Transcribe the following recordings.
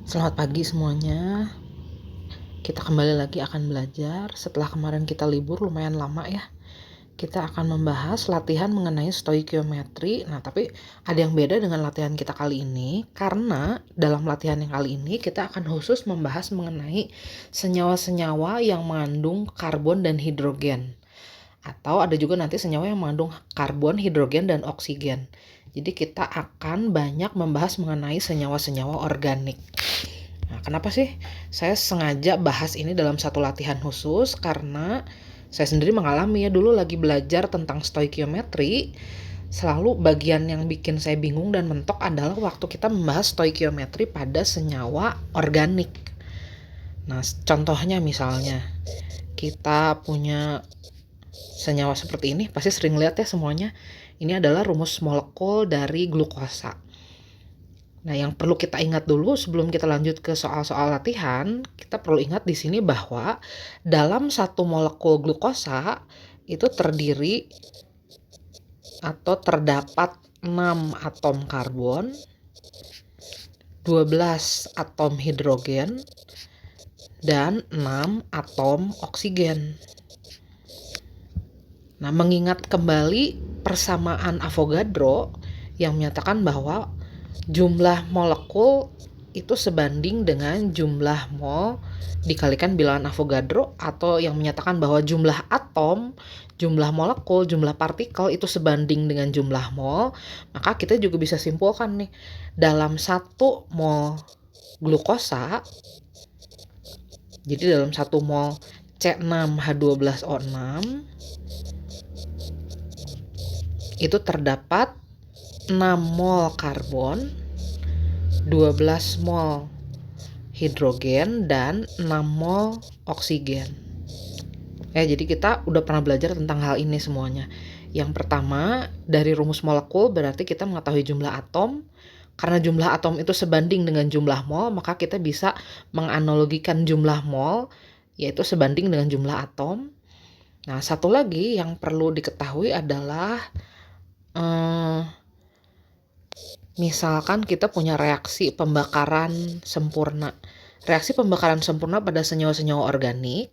Selamat pagi semuanya. Kita kembali lagi akan belajar. Setelah kemarin kita libur lumayan lama ya. Kita akan membahas latihan mengenai stoikiometri. Nah, tapi ada yang beda dengan latihan kita kali ini. Karena dalam latihan yang kali ini kita akan khusus membahas mengenai senyawa-senyawa yang mengandung karbon dan hidrogen. Atau ada juga nanti senyawa yang mengandung karbon, hidrogen, dan oksigen. Jadi kita akan banyak membahas mengenai senyawa-senyawa organik. Nah, kenapa sih saya sengaja bahas ini dalam satu latihan khusus? Karena saya sendiri mengalami ya, dulu lagi belajar tentang stoikiometri, selalu bagian yang bikin saya bingung dan mentok adalah waktu kita membahas stoikiometri pada senyawa organik. Nah, contohnya misalnya kita punya senyawa seperti ini, pasti sering lihat ya semuanya. Ini adalah rumus molekul dari glukosa. Nah, yang perlu kita ingat dulu sebelum kita lanjut ke soal-soal latihan, kita perlu ingat di sini bahwa dalam satu molekul glukosa itu terdiri atau terdapat 6 atom karbon, 12 atom hidrogen, dan 6 atom oksigen. Nah, mengingat kembali persamaan Avogadro yang menyatakan bahwa jumlah molekul itu sebanding dengan jumlah mol dikalikan bilangan Avogadro, atau yang menyatakan bahwa jumlah atom, jumlah molekul, jumlah partikel itu sebanding dengan jumlah mol, maka kita juga bisa simpulkan nih, dalam 1 mol glukosa, jadi dalam 1 mol C6H12O6 itu terdapat 6 mol karbon, 12 mol hidrogen, dan 6 mol oksigen. Ya, jadi kita udah pernah belajar tentang hal ini semuanya. Yang pertama, dari rumus molekul berarti kita mengetahui jumlah atom. Karena jumlah atom itu sebanding dengan jumlah mol, maka kita bisa menganalogikan jumlah mol, yaitu sebanding dengan jumlah atom. Nah, satu lagi yang perlu diketahui adalah misalkan kita punya reaksi pembakaran sempurna. Reaksi pembakaran sempurna pada senyawa-senyawa organik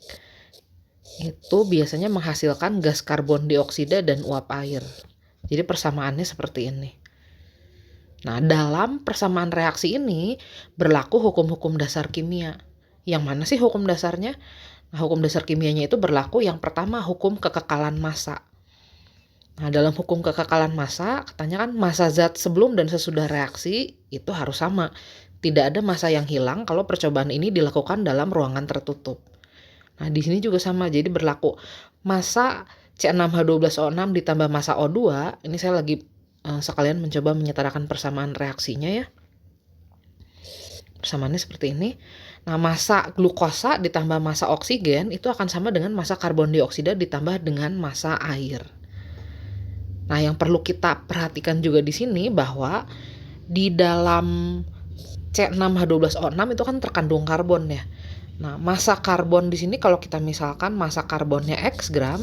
itu biasanya menghasilkan gas karbon dioksida dan uap air. Jadi persamaannya seperti ini. Nah, dalam persamaan reaksi ini berlaku hukum-hukum dasar kimia. Yang mana sih hukum dasarnya? Nah, hukum dasar kimianya itu berlaku, yang pertama hukum kekekalan massa. Nah, dalam hukum kekekalan massa, katanya kan massa zat sebelum dan sesudah reaksi itu harus sama. Tidak ada massa yang hilang kalau percobaan ini dilakukan dalam ruangan tertutup. Nah, di sini juga sama. Jadi berlaku massa C6H12O6 ditambah massa O2. Ini saya lagi sekalian mencoba menyetarakan persamaan reaksinya ya. Persamaannya seperti ini. Nah, massa glukosa ditambah massa oksigen itu akan sama dengan massa karbon dioksida ditambah dengan massa air. Nah, yang perlu kita perhatikan juga di sini bahwa di dalam C6H12O6 itu kan terkandung karbon ya. Nah, massa karbon di sini kalau kita misalkan massa karbonnya X gram,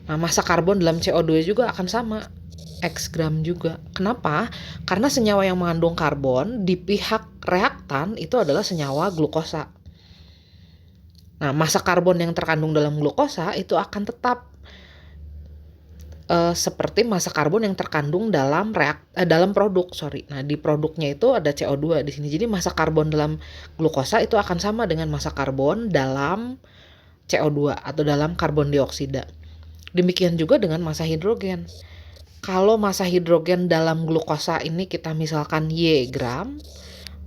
nah massa karbon dalam CO2 juga akan sama, X gram juga. Kenapa? Karena senyawa yang mengandung karbon di pihak reaktan itu adalah senyawa glukosa. Nah, massa karbon yang terkandung dalam glukosa itu akan tetap seperti massa karbon yang terkandung dalam produk. Nah, di produknya itu ada CO2 di sini. Jadi massa karbon dalam glukosa itu akan sama dengan massa karbon dalam CO2 atau dalam karbon dioksida. Demikian juga dengan massa hidrogen. Kalau massa hidrogen dalam glukosa ini kita misalkan Y gram,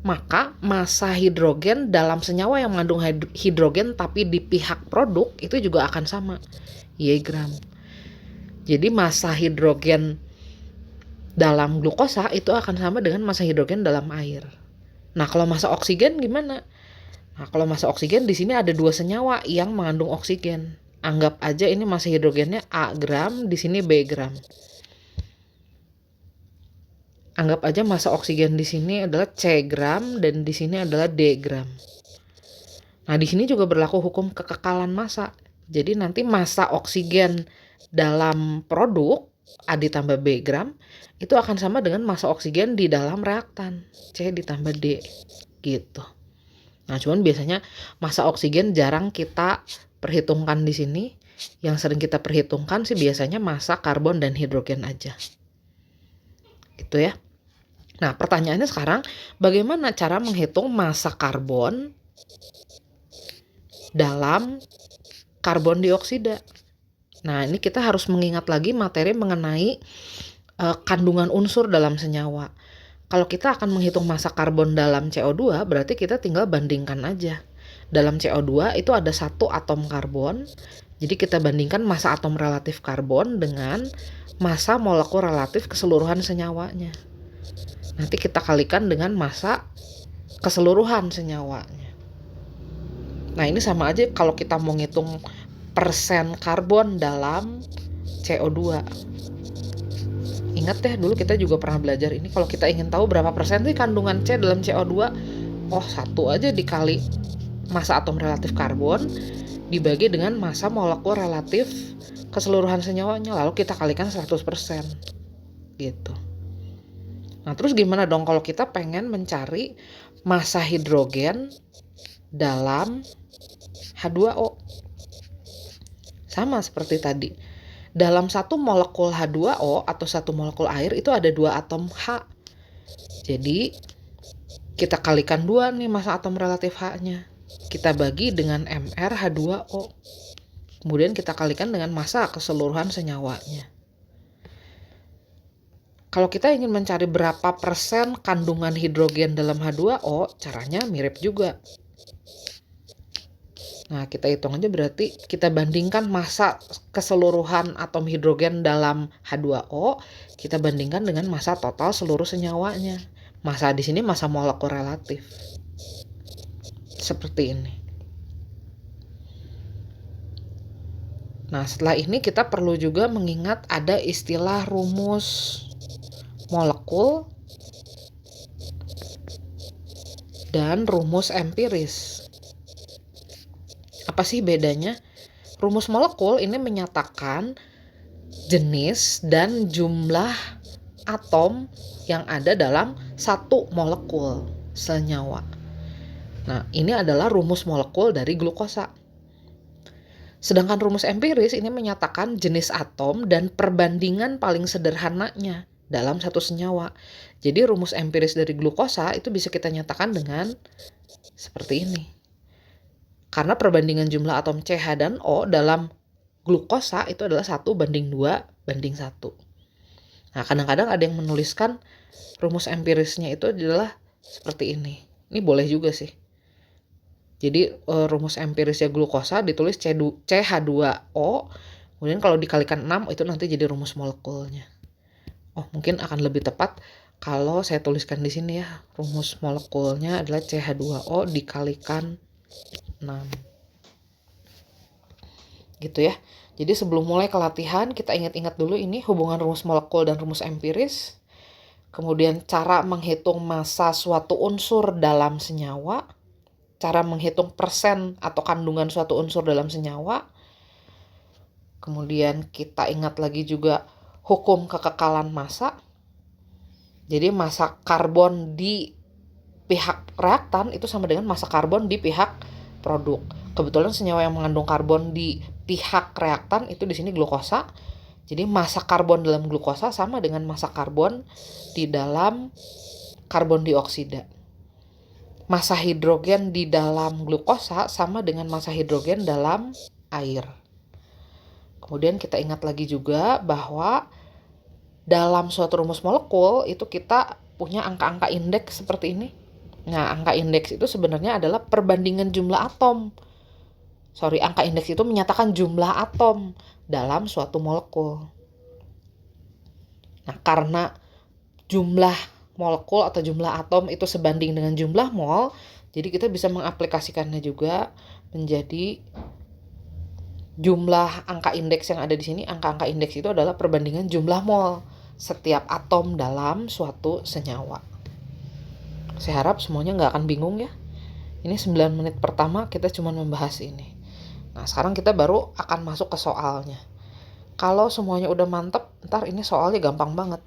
maka massa hidrogen dalam senyawa yang mengandung hidrogen tapi di pihak produk itu juga akan sama, Y gram. Jadi massa hidrogen dalam glukosa itu akan sama dengan massa hidrogen dalam air. Nah, kalau massa oksigen gimana? Nah, kalau massa oksigen di sini ada 2 senyawa yang mengandung oksigen. Anggap aja ini massa hidrogennya A gram, di sini B gram. Anggap aja massa oksigen di sini adalah C gram dan di sini adalah D gram. Nah, di sini juga berlaku hukum kekekalan massa. Jadi nanti massa oksigen dalam produk A ditambah B gram itu akan sama dengan massa oksigen di dalam reaktan C ditambah D gitu. Nah, cuman biasanya massa oksigen jarang kita perhitungkan di sini. Yang sering kita perhitungkan sih biasanya massa karbon dan hidrogen aja. Gitu ya. Nah, pertanyaannya sekarang, bagaimana cara menghitung massa karbon dalam karbon dioksida? Nah, ini kita harus mengingat lagi materi mengenai kandungan unsur dalam senyawa. Kalau kita akan menghitung massa karbon dalam CO2, berarti kita tinggal bandingkan aja. Dalam CO2 itu ada 1 atom karbon, jadi kita bandingkan massa atom relatif karbon dengan massa molekul relatif keseluruhan senyawanya. Nanti kita kalikan dengan massa keseluruhan senyawanya. Nah, ini sama aja kalau kita mau ngitung persen karbon dalam CO2. Ingat deh, dulu kita juga pernah belajar ini, kalau kita ingin tahu berapa persen sih kandungan C dalam CO2, 1 aja dikali massa atom relatif karbon dibagi dengan massa molekul relatif keseluruhan senyawanya, lalu kita kalikan 100%. Gitu. Nah, terus gimana dong kalau kita pengen mencari massa hidrogen dalam H2O? Sama seperti tadi. Dalam 1 molekul H2O atau 1 molekul air itu ada 2 atom H. Jadi kita kalikan 2 nih massa atom relatif H-nya. Kita bagi dengan Mr H2O. Kemudian kita kalikan dengan massa keseluruhan senyawanya. Kalau kita ingin mencari berapa persen kandungan hidrogen dalam H2O, caranya mirip juga. Nah, kita hitung aja, berarti kita bandingkan massa keseluruhan atom hidrogen dalam H2O, kita bandingkan dengan massa total seluruh senyawanya. Massa di sini massa molekul relatif. Seperti ini. Nah, setelah ini kita perlu juga mengingat ada istilah rumus molekul dan rumus empiris. Apa sih bedanya? Rumus molekul ini menyatakan jenis dan jumlah atom yang ada dalam 1 molekul senyawa. Nah, ini adalah rumus molekul dari glukosa. Sedangkan rumus empiris ini menyatakan jenis atom dan perbandingan paling sederhananya dalam satu senyawa. Jadi rumus empiris dari glukosa itu bisa kita nyatakan dengan seperti ini. Karena perbandingan jumlah atom CH dan O dalam glukosa itu adalah 1:2:1. Nah, kadang-kadang ada yang menuliskan rumus empirisnya itu adalah seperti ini. Ini boleh juga sih. Jadi rumus empirisnya glukosa ditulis CH2O, kemudian kalau dikalikan 6 itu nanti jadi rumus molekulnya. Mungkin akan lebih tepat kalau saya tuliskan di sini ya. Rumus molekulnya adalah CH2O dikalikan 6. Gitu ya. Jadi sebelum mulai ke latihan, kita ingat-ingat dulu ini hubungan rumus molekul dan rumus empiris. Kemudian cara menghitung massa suatu unsur dalam senyawa. Cara menghitung persen atau kandungan suatu unsur dalam senyawa. Kemudian kita ingat lagi juga hukum kekekalan massa. Jadi massa karbon di pihak reaktan itu sama dengan massa karbon di pihak produk. Kebetulan senyawa yang mengandung karbon di pihak reaktan itu di sini glukosa. Jadi massa karbon dalam glukosa sama dengan massa karbon di dalam karbon dioksida. Massa hidrogen di dalam glukosa sama dengan massa hidrogen dalam air. Kemudian kita ingat lagi juga bahwa dalam suatu rumus molekul itu kita punya angka-angka indeks seperti ini. Nah, angka indeks itu sebenarnya adalah perbandingan jumlah atom. Angka indeks itu menyatakan jumlah atom dalam suatu molekul. Nah, karena jumlah molekul atau jumlah atom itu sebanding dengan jumlah mol, jadi kita bisa mengaplikasikannya juga menjadi jumlah angka indeks yang ada di sini. Angka-angka indeks itu adalah perbandingan jumlah mol setiap atom dalam suatu senyawa. Saya harap semuanya nggak akan bingung ya. Ini 9 menit pertama kita cuma membahas ini. Nah, sekarang kita baru akan masuk ke soalnya. Kalau semuanya udah mantep, ntar ini soalnya gampang banget.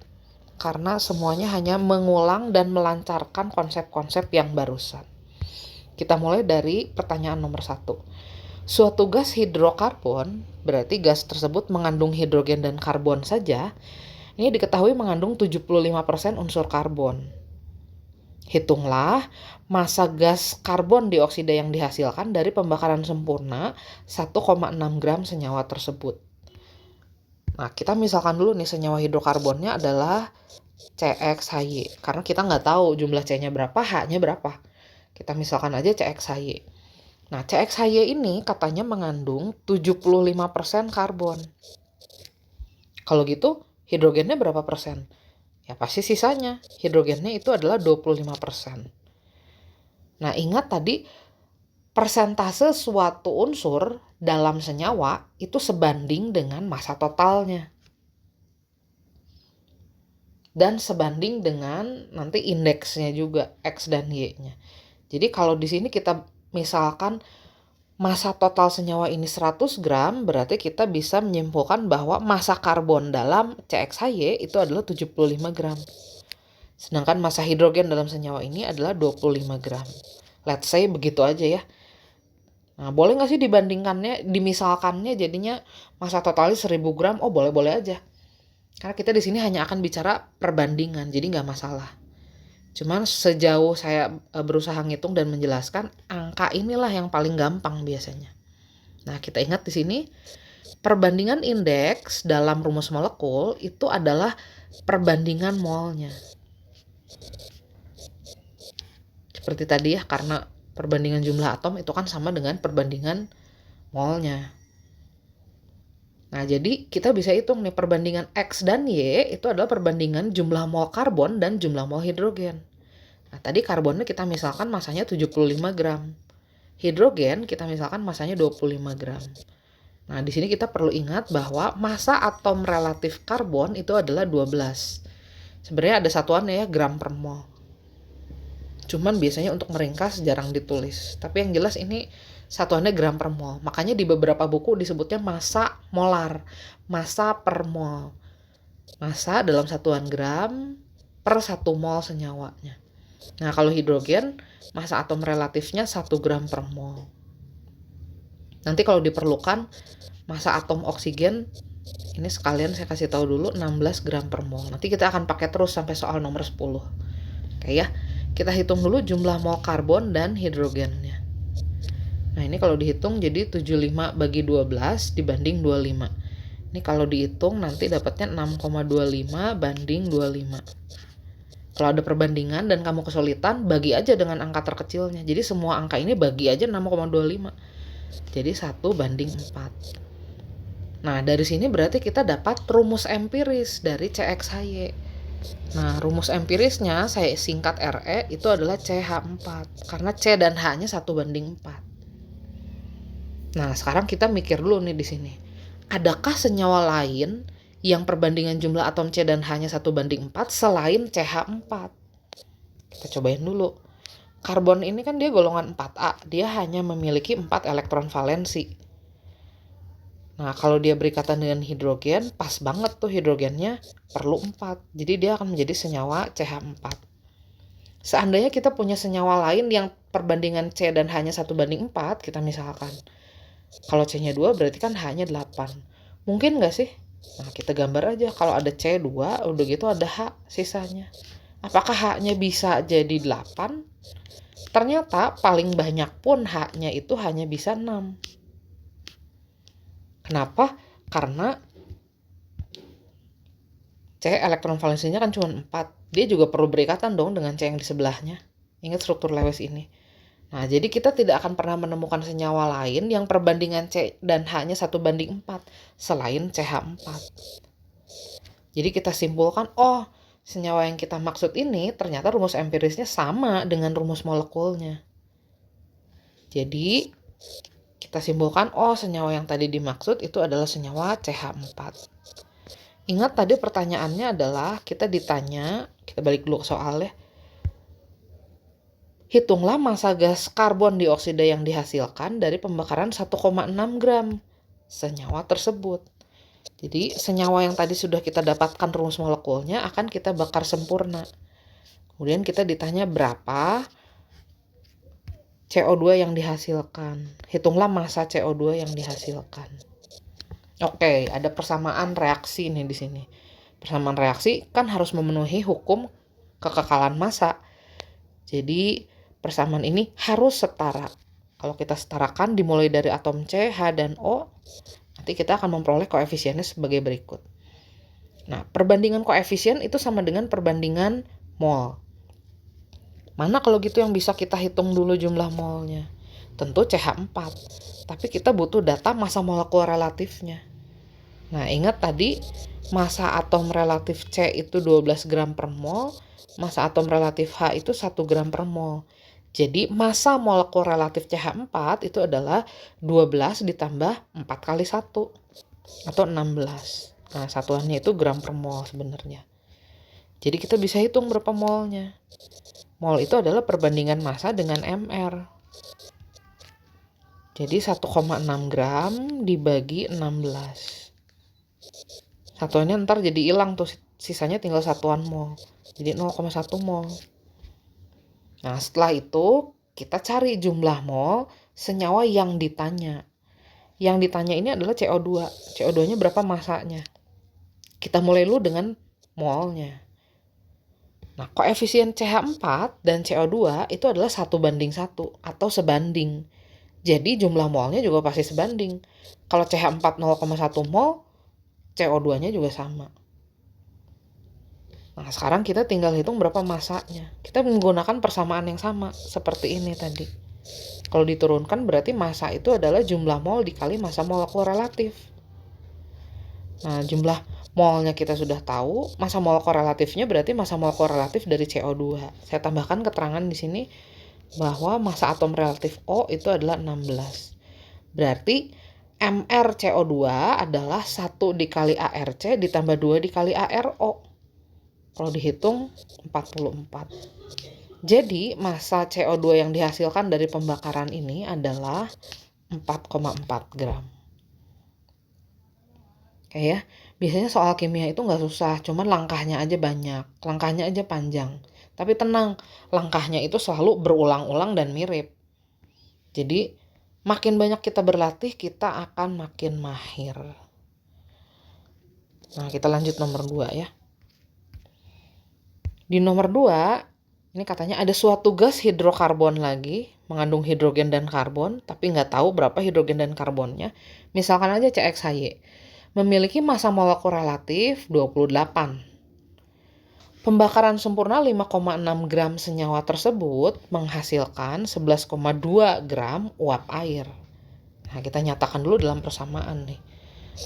Karena semuanya hanya mengulang dan melancarkan konsep-konsep yang barusan. Kita mulai dari pertanyaan nomor 1. Suatu gas hidrokarbon, berarti gas tersebut mengandung hidrogen dan karbon saja, ini diketahui mengandung 75% unsur karbon. Hitunglah massa gas karbon dioksida yang dihasilkan dari pembakaran sempurna 1,6 gram senyawa tersebut. Nah, kita misalkan dulu nih senyawa hidrokarbonnya adalah CXHY. Karena kita nggak tahu jumlah C-nya berapa, H-nya berapa. Kita misalkan aja CXHY. Nah, CXHY ini katanya mengandung 75% karbon. Kalau gitu, hidrogennya berapa persen? Ya pasti sisanya. Hidrogennya itu adalah 25%. Nah, ingat tadi persentase suatu unsur dalam senyawa itu sebanding dengan massa totalnya. Dan sebanding dengan nanti indeksnya juga, X dan Y-nya. Jadi kalau di sini kita misalkan massa total senyawa ini 100 gram, berarti kita bisa menyimpulkan bahwa massa karbon dalam CXHY itu adalah 75 gram. Sedangkan massa hidrogen dalam senyawa ini adalah 25 gram. Let's say begitu aja ya. Nah, boleh nggak sih dibandingkannya, dimisalkannya jadinya massa totalnya 1000 gram? Oh, boleh-boleh aja. Karena kita di sini hanya akan bicara perbandingan, jadi nggak masalah. Cuman sejauh saya berusaha ngitung dan menjelaskan, angka inilah yang paling gampang biasanya. Nah, kita ingat di sini, perbandingan indeks dalam rumus molekul itu adalah perbandingan molnya. Seperti tadi ya, karena perbandingan jumlah atom itu kan sama dengan perbandingan molnya. Nah, jadi kita bisa hitung nih perbandingan X dan Y itu adalah perbandingan jumlah mol karbon dan jumlah mol hidrogen. Nah, tadi karbonnya kita misalkan masanya 75 gram. Hidrogen kita misalkan masanya 25 gram. Nah, di sini kita perlu ingat bahwa massa atom relatif karbon itu adalah 12. Sebenarnya ada satuannya ya, gram per mol. Cuman biasanya untuk meringkas jarang ditulis. Tapi yang jelas ini satuannya gram per mol. Makanya di beberapa buku disebutnya massa molar, massa per mol. Massa dalam satuan gram per 1 mol senyawanya. Nah, kalau hidrogen, massa atom relatifnya 1 gram per mol. Nanti kalau diperlukan, massa atom oksigen, ini sekalian saya kasih tahu dulu 16 gram per mol. Nanti kita akan pakai terus sampai soal nomor 10. Oke ya, kita hitung dulu jumlah mol karbon dan hidrogennya. Nah, ini kalau dihitung jadi 75 bagi 12 dibanding 25. Ini kalau dihitung nanti dapatnya 6,25 banding 25. Kalau ada perbandingan dan kamu kesulitan, bagi aja dengan angka terkecilnya. Jadi semua angka ini bagi aja 6,25. Jadi 1 banding 4. Nah, dari sini berarti kita dapat rumus empiris dari CXHY. Nah, rumus empirisnya saya singkat RE itu adalah CH4. Karena C dan H-nya 1 banding 4. Nah, sekarang kita mikir dulu nih di sini. Adakah senyawa lain yang perbandingan jumlah atom C dan H-nya 1 banding 4 selain CH4? Kita cobain dulu. Karbon ini kan dia golongan 4A. Dia hanya memiliki 4 elektron valensi. Nah, kalau dia berikatan dengan hidrogen, pas banget tuh hidrogennya perlu 4. Jadi dia akan menjadi senyawa CH4. Seandainya kita punya senyawa lain yang perbandingan C dan H-nya 1 banding 4, kita misalkan. Kalau C-nya 2 berarti kan H-nya 8. Mungkin nggak sih? Nah, kita gambar aja. Kalau ada C2, udah gitu ada H sisanya. Apakah H-nya bisa jadi 8? Ternyata paling banyak pun H-nya itu hanya bisa 6. Kenapa? Karena C elektron valensinya kan cuma 4. Dia juga perlu berikatan dong dengan C yang di sebelahnya. Ingat struktur Lewis ini. Nah, jadi kita tidak akan pernah menemukan senyawa lain yang perbandingan C dan H-nya 1 banding 4 selain CH4. Jadi kita simpulkan, oh, senyawa yang kita maksud ini ternyata rumus empirisnya sama dengan rumus molekulnya. Jadi kita simpulkan, oh, senyawa yang tadi dimaksud itu adalah senyawa CH4. Ingat tadi pertanyaannya adalah kita ditanya, kita balik dulu ke soalnya. Hitunglah massa gas karbon dioksida yang dihasilkan dari pembakaran 1,6 gram senyawa tersebut. Jadi senyawa yang tadi sudah kita dapatkan rumus molekulnya akan kita bakar sempurna. Kemudian kita ditanya berapa CO2 yang dihasilkan. Hitunglah massa CO2 yang dihasilkan. Oke, ada persamaan reaksi nih di sini. Persamaan reaksi kan harus memenuhi hukum kekekalan massa. Jadi persamaan ini harus setara. Kalau kita setarakan dimulai dari atom C, H, dan O, nanti kita akan memperoleh koefisiennya sebagai berikut. Nah, perbandingan koefisien itu sama dengan perbandingan mol. Mana kalau gitu yang bisa kita hitung dulu jumlah molnya? Tentu CH4. Tapi kita butuh data massa molekul relatifnya. Nah, ingat tadi massa atom relatif C itu 12 gram per mol, massa atom relatif H itu 1 gram per mol. Jadi massa molekul relatif CH4 itu adalah 12 ditambah 4 kali 1 atau 16. Nah, satuannya itu gram per mol sebenarnya. Jadi kita bisa hitung berapa molnya. Mol itu adalah perbandingan massa dengan MR. Jadi 1,6 gram dibagi 16. Satuannya ntar jadi hilang tuh, sisanya tinggal satuan mol. Jadi 0,1 mol. Nah, setelah itu kita cari jumlah mol senyawa yang ditanya. Yang ditanya ini adalah CO2. CO2-nya berapa massanya? Kita mulai dulu dengan molnya. Nah, koefisien CH4 dan CO2 itu adalah 1:1 atau sebanding. Jadi jumlah molnya juga pasti sebanding. Kalau CH4 0,1 mol, CO2-nya juga sama. Nah, sekarang kita tinggal hitung berapa massanya. Kita menggunakan persamaan yang sama, seperti ini tadi. Kalau diturunkan berarti massa itu adalah jumlah mol dikali massa molekul relatif. Nah, jumlah molnya kita sudah tahu, massa molekul relatifnya berarti massa molekul relatif dari CO2. Saya tambahkan keterangan di sini bahwa massa atom relatif O itu adalah 16. Berarti MrCO2 adalah 1 dikali ARC ditambah 2 dikali ARO. Kalau dihitung 44. Jadi massa CO2 yang dihasilkan dari pembakaran ini adalah 4,4 gram. Oke ya, biasanya soal kimia itu nggak susah, cuman langkahnya aja banyak, langkahnya aja panjang. Tapi tenang, langkahnya itu selalu berulang-ulang dan mirip. Jadi makin banyak kita berlatih, kita akan makin mahir. Nah, kita lanjut nomor 2 ya. Di nomor 2, ini katanya ada suatu gas hidrokarbon lagi, mengandung hidrogen dan karbon, tapi nggak tahu berapa hidrogen dan karbonnya. Misalkan aja CXHY. Memiliki massa molekul relatif 28. Pembakaran sempurna 5,6 gram senyawa tersebut menghasilkan 11,2 gram uap air. Nah, kita nyatakan dulu dalam persamaan nih.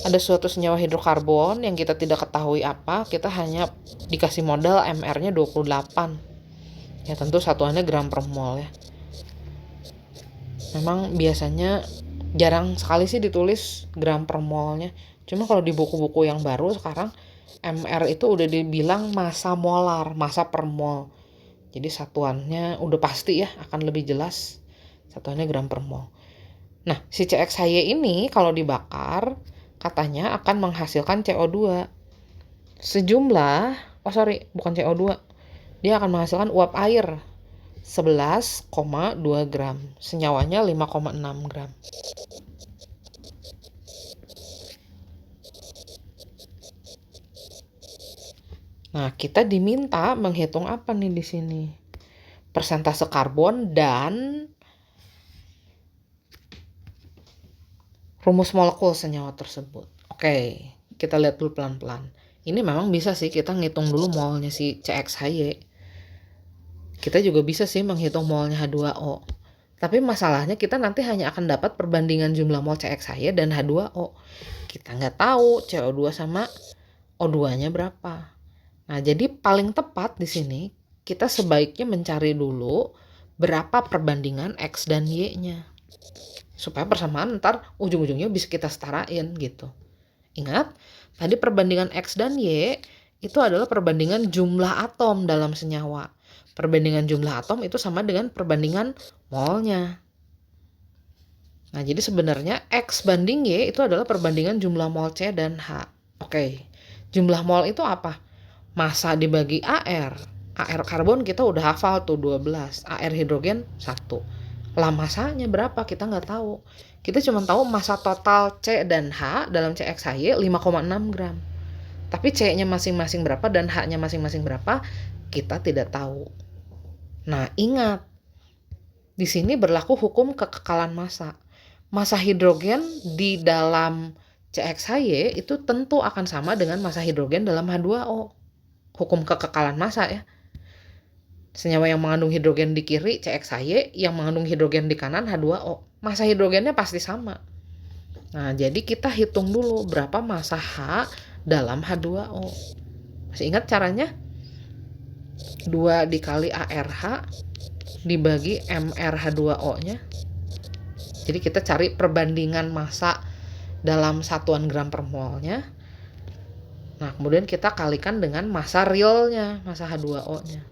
Ada suatu senyawa hidrokarbon yang kita tidak ketahui apa, kita hanya dikasih modal MR-nya 28. Ya tentu satuannya gram per mol ya. Memang biasanya jarang sekali sih ditulis gram per molnya. Cuma kalau di buku-buku yang baru sekarang MR itu udah dibilang massa molar, massa per mol. Jadi satuannya udah pasti ya, akan lebih jelas. Satuannya gram per mol. Nah, si CXHY ini kalau dibakar katanya akan menghasilkan CO2. Bukan CO2. Dia akan menghasilkan uap air 11,2 gram. Senyawanya 5,6 gram. Nah, kita diminta menghitung apa nih di sini? Persentase karbon dan rumus molekul senyawa tersebut. Oke, kita lihat dulu pelan-pelan. Ini memang bisa sih kita ngitung dulu molnya si CXHY. Kita juga bisa sih menghitung molnya H2O. Tapi masalahnya kita nanti hanya akan dapat perbandingan jumlah mol CXHY dan H2O. Kita nggak tahu CO2 sama O2-nya berapa. Nah, jadi paling tepat di sini kita sebaiknya mencari dulu berapa perbandingan X dan Y-nya. Supaya persamaan ntar ujung-ujungnya bisa kita setarain gitu. Ingat, tadi perbandingan X dan Y itu adalah perbandingan jumlah atom dalam senyawa. Perbandingan jumlah atom itu sama dengan perbandingan molnya. Nah, jadi sebenarnya X banding Y itu adalah perbandingan jumlah mol C dan H. Oke, jumlah mol itu apa? Massa dibagi AR. AR karbon kita udah hafal tuh 12. AR hidrogen 1. Lah masanya berapa kita nggak tahu. Kita cuma tahu massa total C dan H dalam CXHY 5,6 gram. Tapi C-nya masing-masing berapa dan H-nya masing-masing berapa kita tidak tahu. Nah ingat, di sini berlaku hukum kekekalan massa. Massa hidrogen di dalam CXHY itu tentu akan sama dengan massa hidrogen dalam H2O. Hukum kekekalan massa ya. Senyawa yang mengandung hidrogen di kiri CXHY, yang mengandung hidrogen di kanan H2O. Massa hidrogennya pasti sama. Nah, jadi kita hitung dulu berapa massa H dalam H2O. Masih ingat caranya? 2 dikali ARH dibagi MrH2O-nya. Jadi kita cari perbandingan massa dalam satuan gram per molnya. Nah, kemudian kita kalikan dengan massa realnya, massa H2O-nya.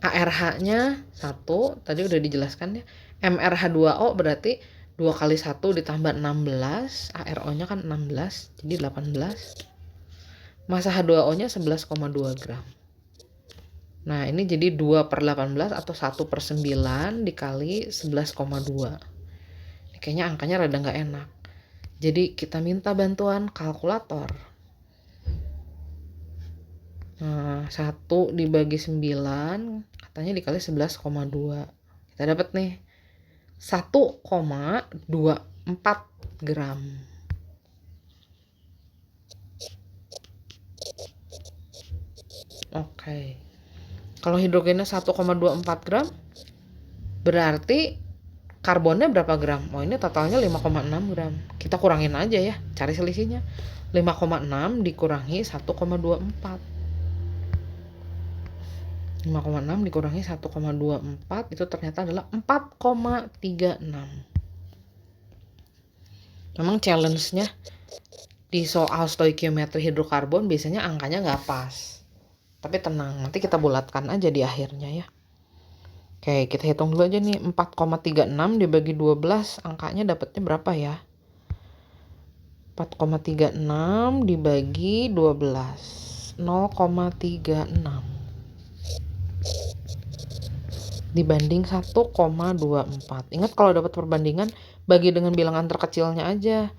ARH-nya 1, tadi udah dijelaskan ya. MrH2O berarti 2 kali 1 ditambah 16, ARO-nya kan 16, jadi 18. Massa H2O-nya 11,2 gram. Nah, ini jadi 2 per 18 atau 1 per 9 dikali 11,2. Ini kayaknya angkanya rada nggak enak. Jadi kita minta bantuan kalkulator. Nah, 1 dibagi 9 katanya dikali 11,2. Kita dapat nih 1,24 gram. Oke. Kalau hidrogennya 1,24 gram, berarti karbonnya berapa gram? Oh, ini totalnya 5,6 gram. Kita kurangin aja ya, cari selisihnya. 5,6 dikurangi 1,24. 5,6 dikurangi 1,24 itu ternyata adalah 4,36. Memang challenge-nya di soal stoikiometri hidrokarbon biasanya angkanya nggak pas. Tapi tenang, nanti kita bulatkan aja di akhirnya ya. Oke, kita hitung dulu aja nih. 4,36 dibagi 12, angkanya dapatnya berapa ya? 4,36 dibagi 12, 0,36. Dibanding 1,24. Ingat kalau dapat perbandingan, bagi dengan bilangan terkecilnya aja.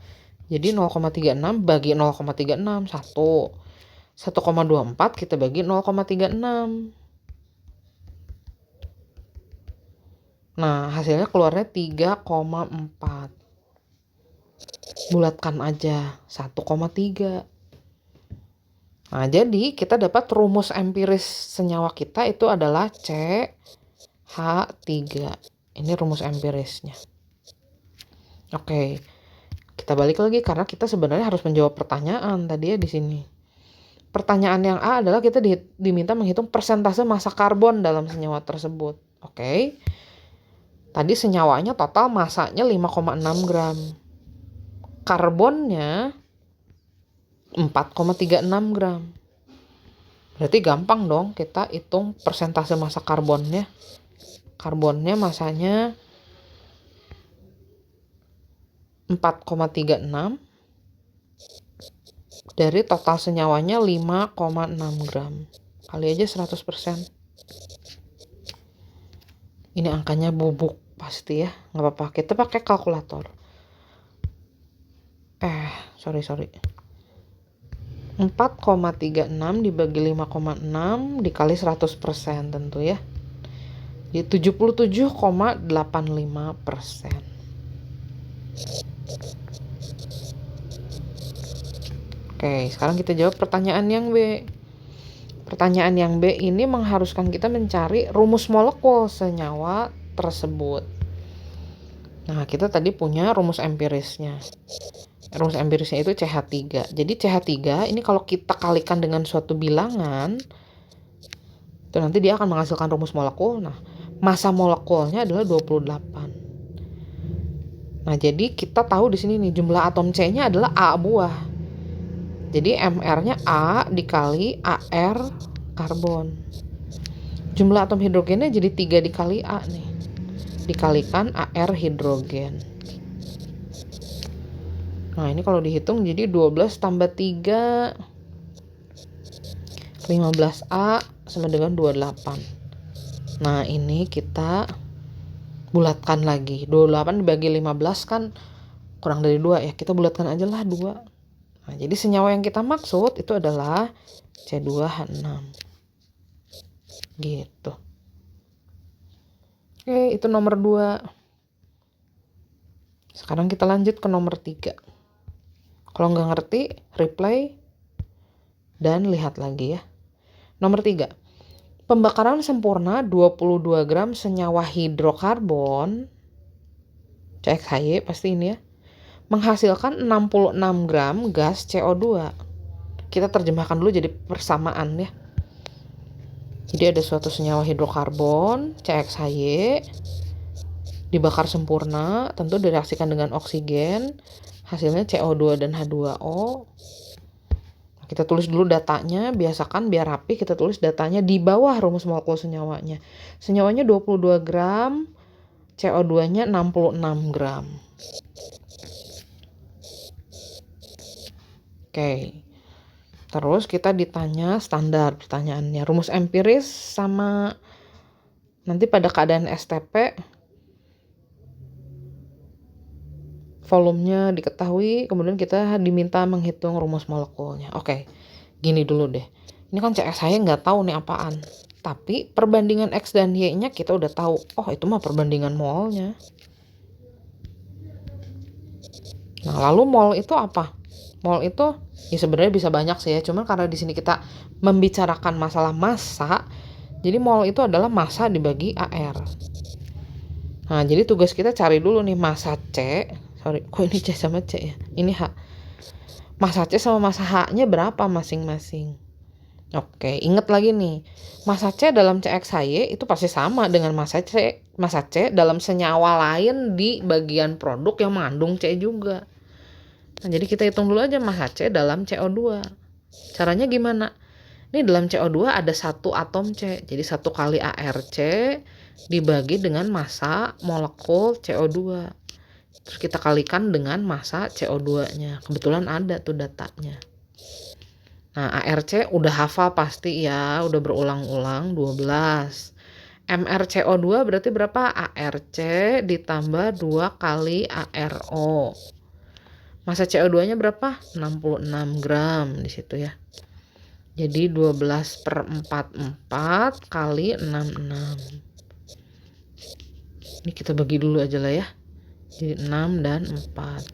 Jadi 0,36 bagi 0,36, 1. 1,24 kita bagi 0,36. Nah, hasilnya keluarnya 3,4. Bulatkan aja, 1,3. Nah, jadi kita dapat rumus empiris senyawa kita itu adalah CH3. Ini rumus empirisnya. Oke. Kita balik lagi karena kita sebenarnya harus menjawab pertanyaan tadi ya di sini. Pertanyaan yang A adalah kita diminta menghitung persentase massa karbon dalam senyawa tersebut. Oke. Tadi senyawanya total massanya 5,6 gram. Karbonnya 4,36 gram. Berarti gampang dong kita hitung persentase massa karbonnya. Karbonnya massanya 4,36 dari total senyawanya 5,6 gram. Kali aja 100%. Ini angkanya bubuk pasti ya. Nggak apa-apa, kita pakai kalkulator. Sorry. 4,36 dibagi 5,6 dikali 100% tentu ya. Jadi 77,85%. Oke, sekarang kita jawab pertanyaan yang B. Pertanyaan yang B ini mengharuskan kita mencari rumus molekul senyawa tersebut. Nah, kita tadi punya rumus empirisnya. Rumus empirisnya itu CH3. Jadi CH3 ini kalau kita kalikan dengan suatu bilangan, itu nanti dia akan menghasilkan rumus molekul. Nah, massa molekulnya adalah 28. Nah, jadi kita tahu di sini nih jumlah atom C-nya adalah A buah. Jadi MR-nya A dikali AR karbon. Jumlah atom hidrogennya jadi 3 dikali A nih. Dikalikan AR hidrogen. Nah, ini kalau dihitung jadi 12 tambah 3. 15A sama dengan 28. Nah ini kita bulatkan lagi. 28 dibagi 15 kan kurang dari 2 ya. Kita bulatkan aja lah 2. Nah jadi senyawa yang kita maksud itu adalah C2H6. Gitu. Oke, itu nomor 2. Sekarang kita lanjut ke nomor 3. Kalau nggak ngerti, replay dan lihat lagi ya. Nomor 3. Pembakaran sempurna 22 gram senyawa hidrokarbon, CXHY pasti ini ya, menghasilkan 66 gram gas CO2. Kita terjemahkan dulu jadi persamaan ya. Jadi ada suatu senyawa hidrokarbon, CXHY, dibakar sempurna, tentu direaksikan dengan oksigen, hasilnya CO2 dan H2O. Kita tulis dulu datanya, biasakan biar rapi kita tulis datanya di bawah rumus molekul senyawanya. Senyawanya 22 gram, CO2-nya 66 gram. Oke. Terus kita ditanya standar pertanyaannya. Rumus empiris sama nanti pada keadaan STP volumenya diketahui, kemudian kita diminta menghitung rumus molekulnya. Oke, gini dulu deh. Ini kan CS saya nggak tahu nih apaan. Tapi perbandingan X dan Y-nya kita udah tahu. Oh, itu mah perbandingan molnya. Nah, lalu mol itu apa? Mol itu ya sebenarnya bisa banyak sih ya. Cuman karena di sini kita membicarakan masalah massa, jadi mol itu adalah massa dibagi AR. Nah, jadi tugas kita cari dulu nih massa C. Sorry, kok ini C sama C ya? Ini H. Massa C sama massa H-nya berapa masing-masing? Oke, ingat lagi nih. Massa C dalam CXHY itu pasti sama dengan massa C dalam senyawa lain di bagian produk yang mengandung C juga. Nah, jadi kita hitung dulu aja massa C dalam CO2. Caranya gimana? Ini dalam CO2 ada 1 atom C. Jadi 1 kali ARC dibagi dengan massa molekul CO2. Terus kita kalikan dengan massa CO2-nya. Kebetulan ada tuh datanya. Nah, ARC udah hafal pasti ya, udah berulang-ulang 12. MrCO2 berarti berapa? ARC ditambah 2 kali ARO. Massa CO2-nya berapa? 66 gram di situ ya. Jadi 12/44 kali 66. Ini kita bagi dulu aja lah ya. Jadi 6 dan 4.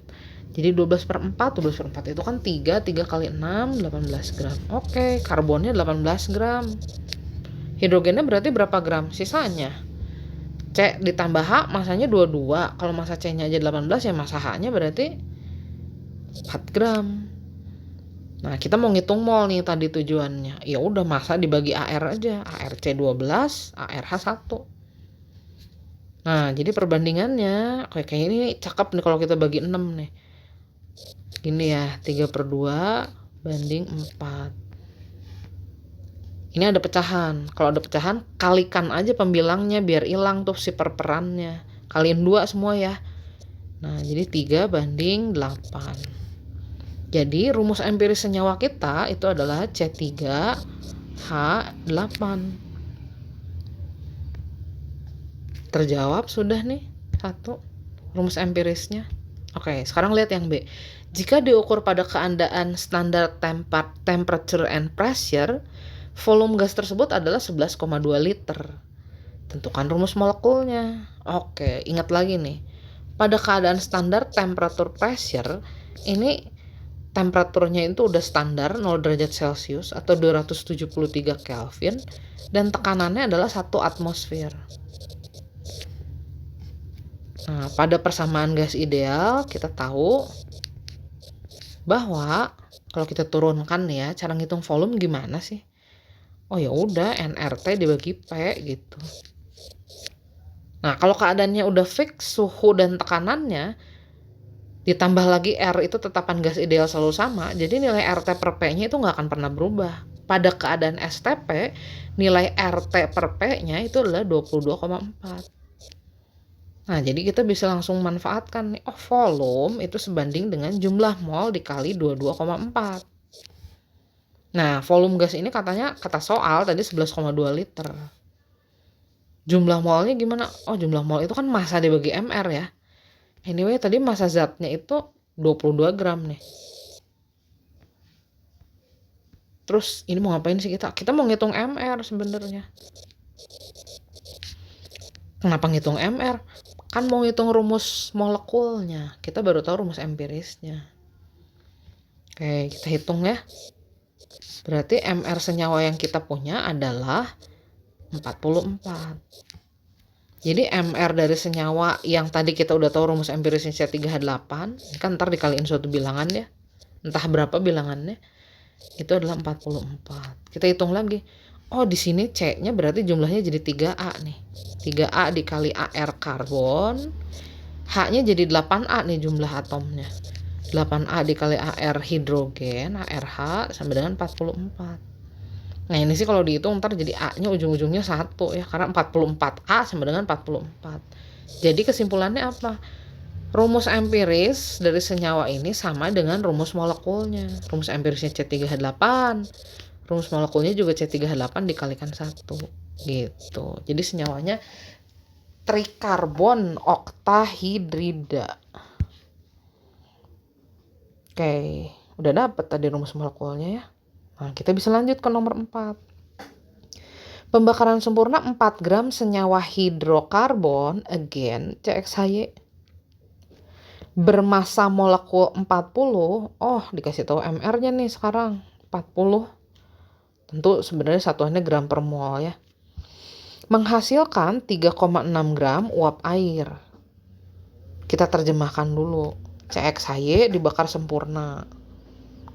Jadi 12/4 itu kan 3 kali 6, 18 gram. Oke, karbonnya 18 gram. Hidrogennya berarti berapa gram sisanya? C ditambah H masanya 22. Kalau massa C-nya aja 18 ya massa H-nya berarti 4 gram. Nah, kita mau ngitung mol nih tadi tujuannya. Ya udah massa dibagi AR aja. ARC 12, ARH 1. Nah, jadi perbandingannya kayak ini cakep nih kalau kita bagi 6 nih. Gini ya, 3/2 banding 4. Ini ada pecahan. Kalau ada pecahan, kalikan aja pembilangnya biar hilang tuh si perperannya. Kaliin 2 semua ya. Nah, jadi 3 banding 8. Jadi rumus empiris senyawa kita itu adalah C3H8. Terjawab sudah nih 1 rumus empirisnya. Oke, sekarang lihat yang B. Jika diukur pada keadaan standar temperature and pressure, volume gas tersebut adalah 11,2 liter. Tentukan rumus molekulnya. Oke, ingat lagi nih. Pada keadaan standar temperature pressure, ini temperaturnya itu udah standar 0 derajat Celcius atau 273 Kelvin dan tekanannya adalah 1 atmosfer. Nah, pada persamaan gas ideal kita tahu bahwa kalau kita turunkan ya, cara ngitung volume gimana sih? Oh ya udah nRT dibagi P gitu. Nah, kalau keadaannya udah fix suhu dan tekanannya ditambah lagi R itu tetapan gas ideal selalu sama, jadi nilai RT per P-nya itu nggak akan pernah berubah. Pada keadaan STP, nilai RT per P-nya itu adalah 22,4. Nah, jadi kita bisa langsung manfaatkan nih, volume itu sebanding dengan jumlah mol dikali 22,4. Nah, volume gas ini katanya kata soal tadi 11,2 liter. Jumlah molnya gimana? Oh, jumlah mol itu kan massa dibagi mr ya. Anyway, tadi massa zatnya itu 22 gram nih. Terus ini mau ngapain sih kita? Kita mau ngitung mr sebenarnya. Kenapa ngitung mr? Kan mau ngitung rumus molekulnya. Kita baru tahu rumus empirisnya. Oke, kita hitung ya. Berarti mr senyawa yang kita punya adalah 44. Jadi mr dari senyawa yang tadi kita udah tahu rumus empirisnya C3H8, kan ntar dikaliin suatu bilangan ya. Entah berapa bilangannya. Itu adalah 44. Kita hitung lagi. Oh, di sini C-nya berarti jumlahnya jadi 3A nih. 3A dikali AR karbon. H-nya jadi 8A nih jumlah atomnya. 8A dikali AR hidrogen, ARH sama dengan 44. Nah, ini sih kalau dihitung ntar jadi A-nya ujung-ujungnya 1 ya. Karena 44A sama dengan 44. Jadi kesimpulannya apa? Rumus empiris dari senyawa ini sama dengan rumus molekulnya. Rumus empirisnya C3H8. Rumus molekulnya juga C3H8 dikalikan 1. Gitu. Jadi senyawanya trikarbon oktahidrida. Oke, udah dapet tadi rumus molekulnya ya. Nah, kita bisa lanjut ke nomor 4. Pembakaran sempurna 4 gram senyawa hidrokarbon, again CXHY, bermassa molekul 40. Oh, dikasih tahu mr-nya nih sekarang 40. Tentu sebenarnya satuannya gram per mol ya. Menghasilkan 3,6 gram uap air. Kita terjemahkan dulu. CXHY dibakar sempurna.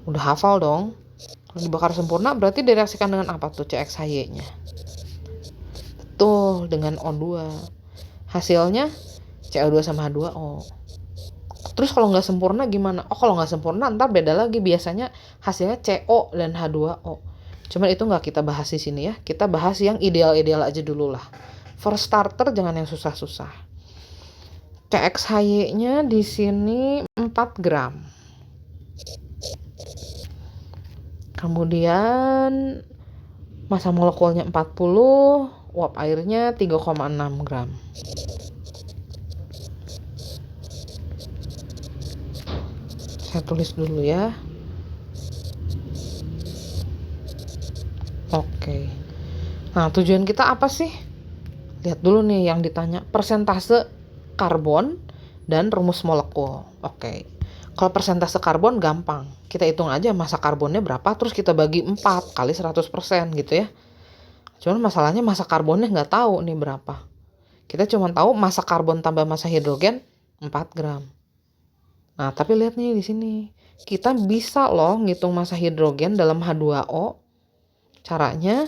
Udah hafal dong. Kalau dibakar sempurna berarti direaksikan dengan apa tuh CXHY-nya? Betul, dengan O2. Hasilnya CO2 sama H2O. Terus kalau nggak sempurna gimana? Oh, kalau nggak sempurna ntar beda lagi. Biasanya hasilnya CO dan H2O. Cuman itu nggak kita bahas di sini ya. Kita bahas yang ideal-ideal aja dulu lah. For starter jangan yang susah-susah. CXHY-nya di sini 4 gram. Kemudian massa molekulnya 40, uap airnya 3,6 gram. Saya tulis dulu ya. Oke. Nah, tujuan kita apa sih? Lihat dulu nih yang ditanya. Persentase karbon dan rumus molekul. Oke. Kalau persentase karbon gampang. Kita hitung aja massa karbonnya berapa, terus kita bagi 4 kali 100% gitu ya. Cuman masalahnya massa karbonnya nggak tahu nih berapa. Kita cuma tahu massa karbon tambah massa hidrogen 4 gram. Nah, tapi lihat nih di sini. Kita bisa loh ngitung massa hidrogen dalam H2O. Caranya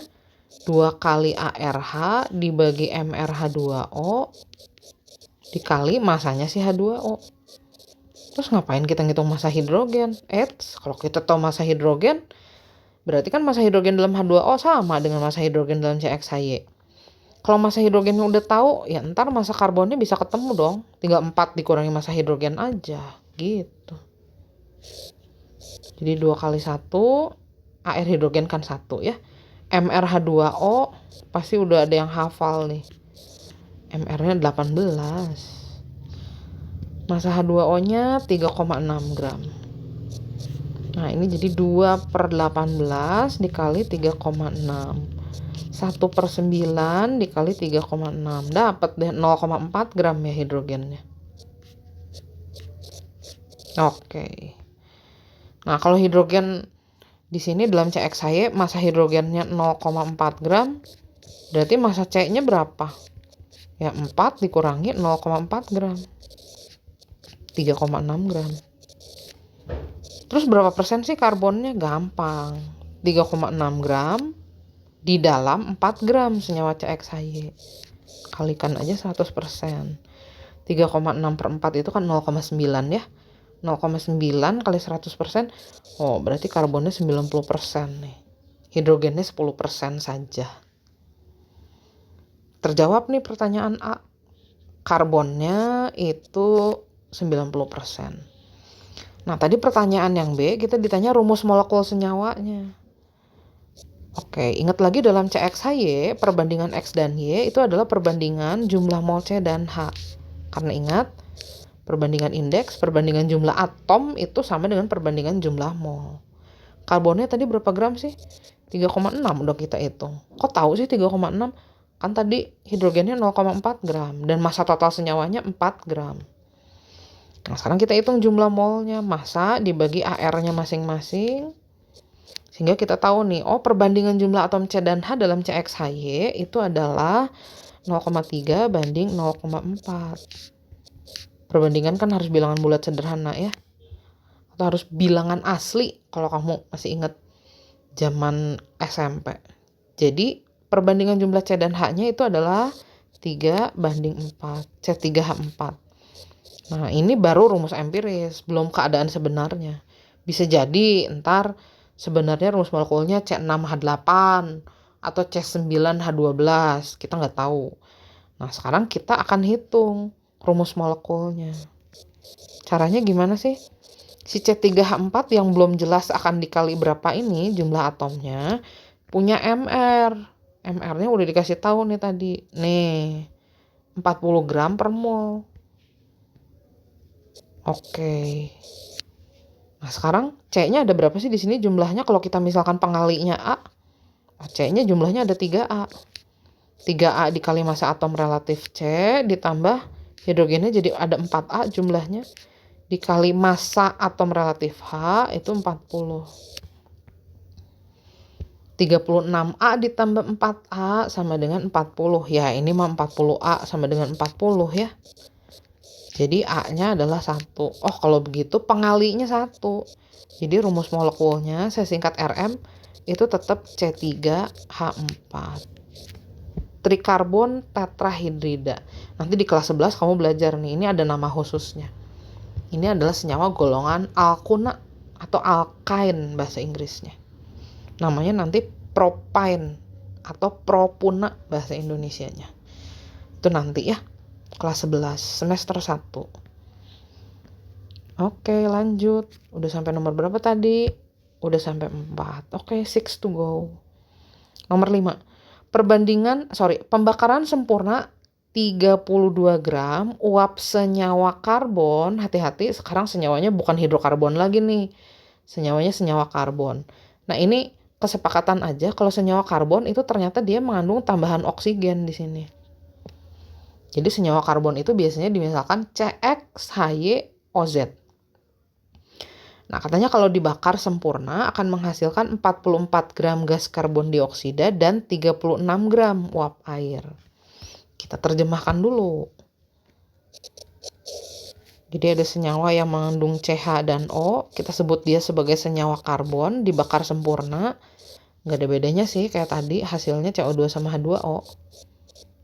2 kali ARH dibagi MrH2O dikali massanya si H2O. Terus ngapain kita ngitung massa hidrogen? Kalau kita tahu massa hidrogen, berarti kan massa hidrogen dalam H2O sama dengan massa hidrogen dalam CXHY. Kalau massa hidrogennya udah tahu, ya ntar massa karbonnya bisa ketemu dong. Tinggal 4 dikurangi massa hidrogen aja. Gitu. Jadi 2 kali 1, AR hidrogen kan 1 ya. MrH2O pasti udah ada yang hafal nih. MR-nya 18. Massa H2O-nya 3,6 gram. Nah, ini jadi 2/18 dikali 3,6. 1/9 dikali 3,6. Dapat deh 0,4 gram ya hidrogennya. Oke. Nah, kalau hidrogen di sini dalam CXHY massa hidrogennya 0,4 gram. Berarti massa C-nya berapa? Ya, 4 dikurangi 0,4 gram. 3,6 gram. Terus berapa persen sih karbonnya? Gampang. 3,6 gram di dalam 4 gram senyawa CXHY. Kalikan aja 100%. 3,6/4 itu kan 0,9 ya. 0,9 kali 100%. Oh, berarti karbonnya 90% nih. Hidrogennya 10% saja. Terjawab nih pertanyaan A. Karbonnya itu 90%. Nah, tadi pertanyaan yang B, kita ditanya rumus molekul senyawanya. Oke, ingat lagi dalam CXHY, perbandingan X dan Y itu adalah perbandingan jumlah mol C dan H. Karena ingat, perbandingan indeks, perbandingan jumlah atom itu sama dengan perbandingan jumlah mol. Karbonnya tadi berapa gram sih? 3,6 udah kita hitung. Kok tahu sih 3,6? Kan tadi hidrogennya 0,4 gram dan massa total senyawanya 4 gram. Nah, sekarang kita hitung jumlah molnya, massa dibagi AR-nya masing-masing. Sehingga kita tahu nih, perbandingan jumlah atom C dan H dalam CXHY itu adalah 0,3 banding 0,4. Perbandingan kan harus bilangan bulat sederhana ya. Atau harus bilangan asli kalau kamu masih ingat zaman SMP. Jadi perbandingan jumlah C dan H-nya itu adalah 3 banding 4. C3H4. Nah, ini baru rumus empiris, belum keadaan sebenarnya. Bisa jadi ntar sebenarnya rumus molekulnya C6H8 atau C9H12, kita nggak tahu. Nah, sekarang kita akan hitung rumus molekulnya. Caranya gimana sih? Si C3H4 yang belum jelas akan dikali berapa ini jumlah atomnya, punya MR. MR-nya udah dikasih tahu nih tadi. Nih, 40 gram per mol. Oke. Nah, sekarang C-nya ada berapa sih di sini jumlahnya kalau kita misalkan pengalinya A? Nah, C-nya jumlahnya ada 3A. 3A dikali massa atom relatif C ditambah hidrogennya jadi ada 4A jumlahnya. Dikali massa atom relatif H itu 40. 36A ditambah 4A sama dengan 40. Ya, ini mah 40A sama dengan 40 ya. Jadi A-nya adalah 1. Oh, kalau begitu pengalinya 1. Jadi rumus molekulnya saya singkat RM itu tetap C3H4. Trikarbon tetrahidrida. Nanti di kelas 11 kamu belajar nih, ini ada nama khususnya. Ini adalah senyawa golongan alkuna atau alkyne bahasa Inggrisnya. Namanya nanti propine atau propuna bahasa Indonesianya. Itu nanti ya. Kelas 11, semester 1. Oke, lanjut. Udah sampai nomor berapa tadi? Udah sampai 4. Oke, 6 to go. Nomor 5. Pembakaran sempurna 32 gram uap senyawa karbon. Hati-hati, sekarang senyawanya bukan hidrokarbon lagi nih. Senyawanya senyawa karbon. Nah, ini kesepakatan aja kalau senyawa karbon itu ternyata dia mengandung tambahan oksigen di sini. Jadi senyawa karbon itu biasanya dimisalkan CXHYOZ. Nah, katanya kalau dibakar sempurna akan menghasilkan 44 gram gas karbon dioksida dan 36 gram uap air. Kita terjemahkan dulu. Jadi ada senyawa yang mengandung CH dan O, kita sebut dia sebagai senyawa karbon, dibakar sempurna. Nggak ada bedanya sih kayak tadi, hasilnya CO2 sama H2O.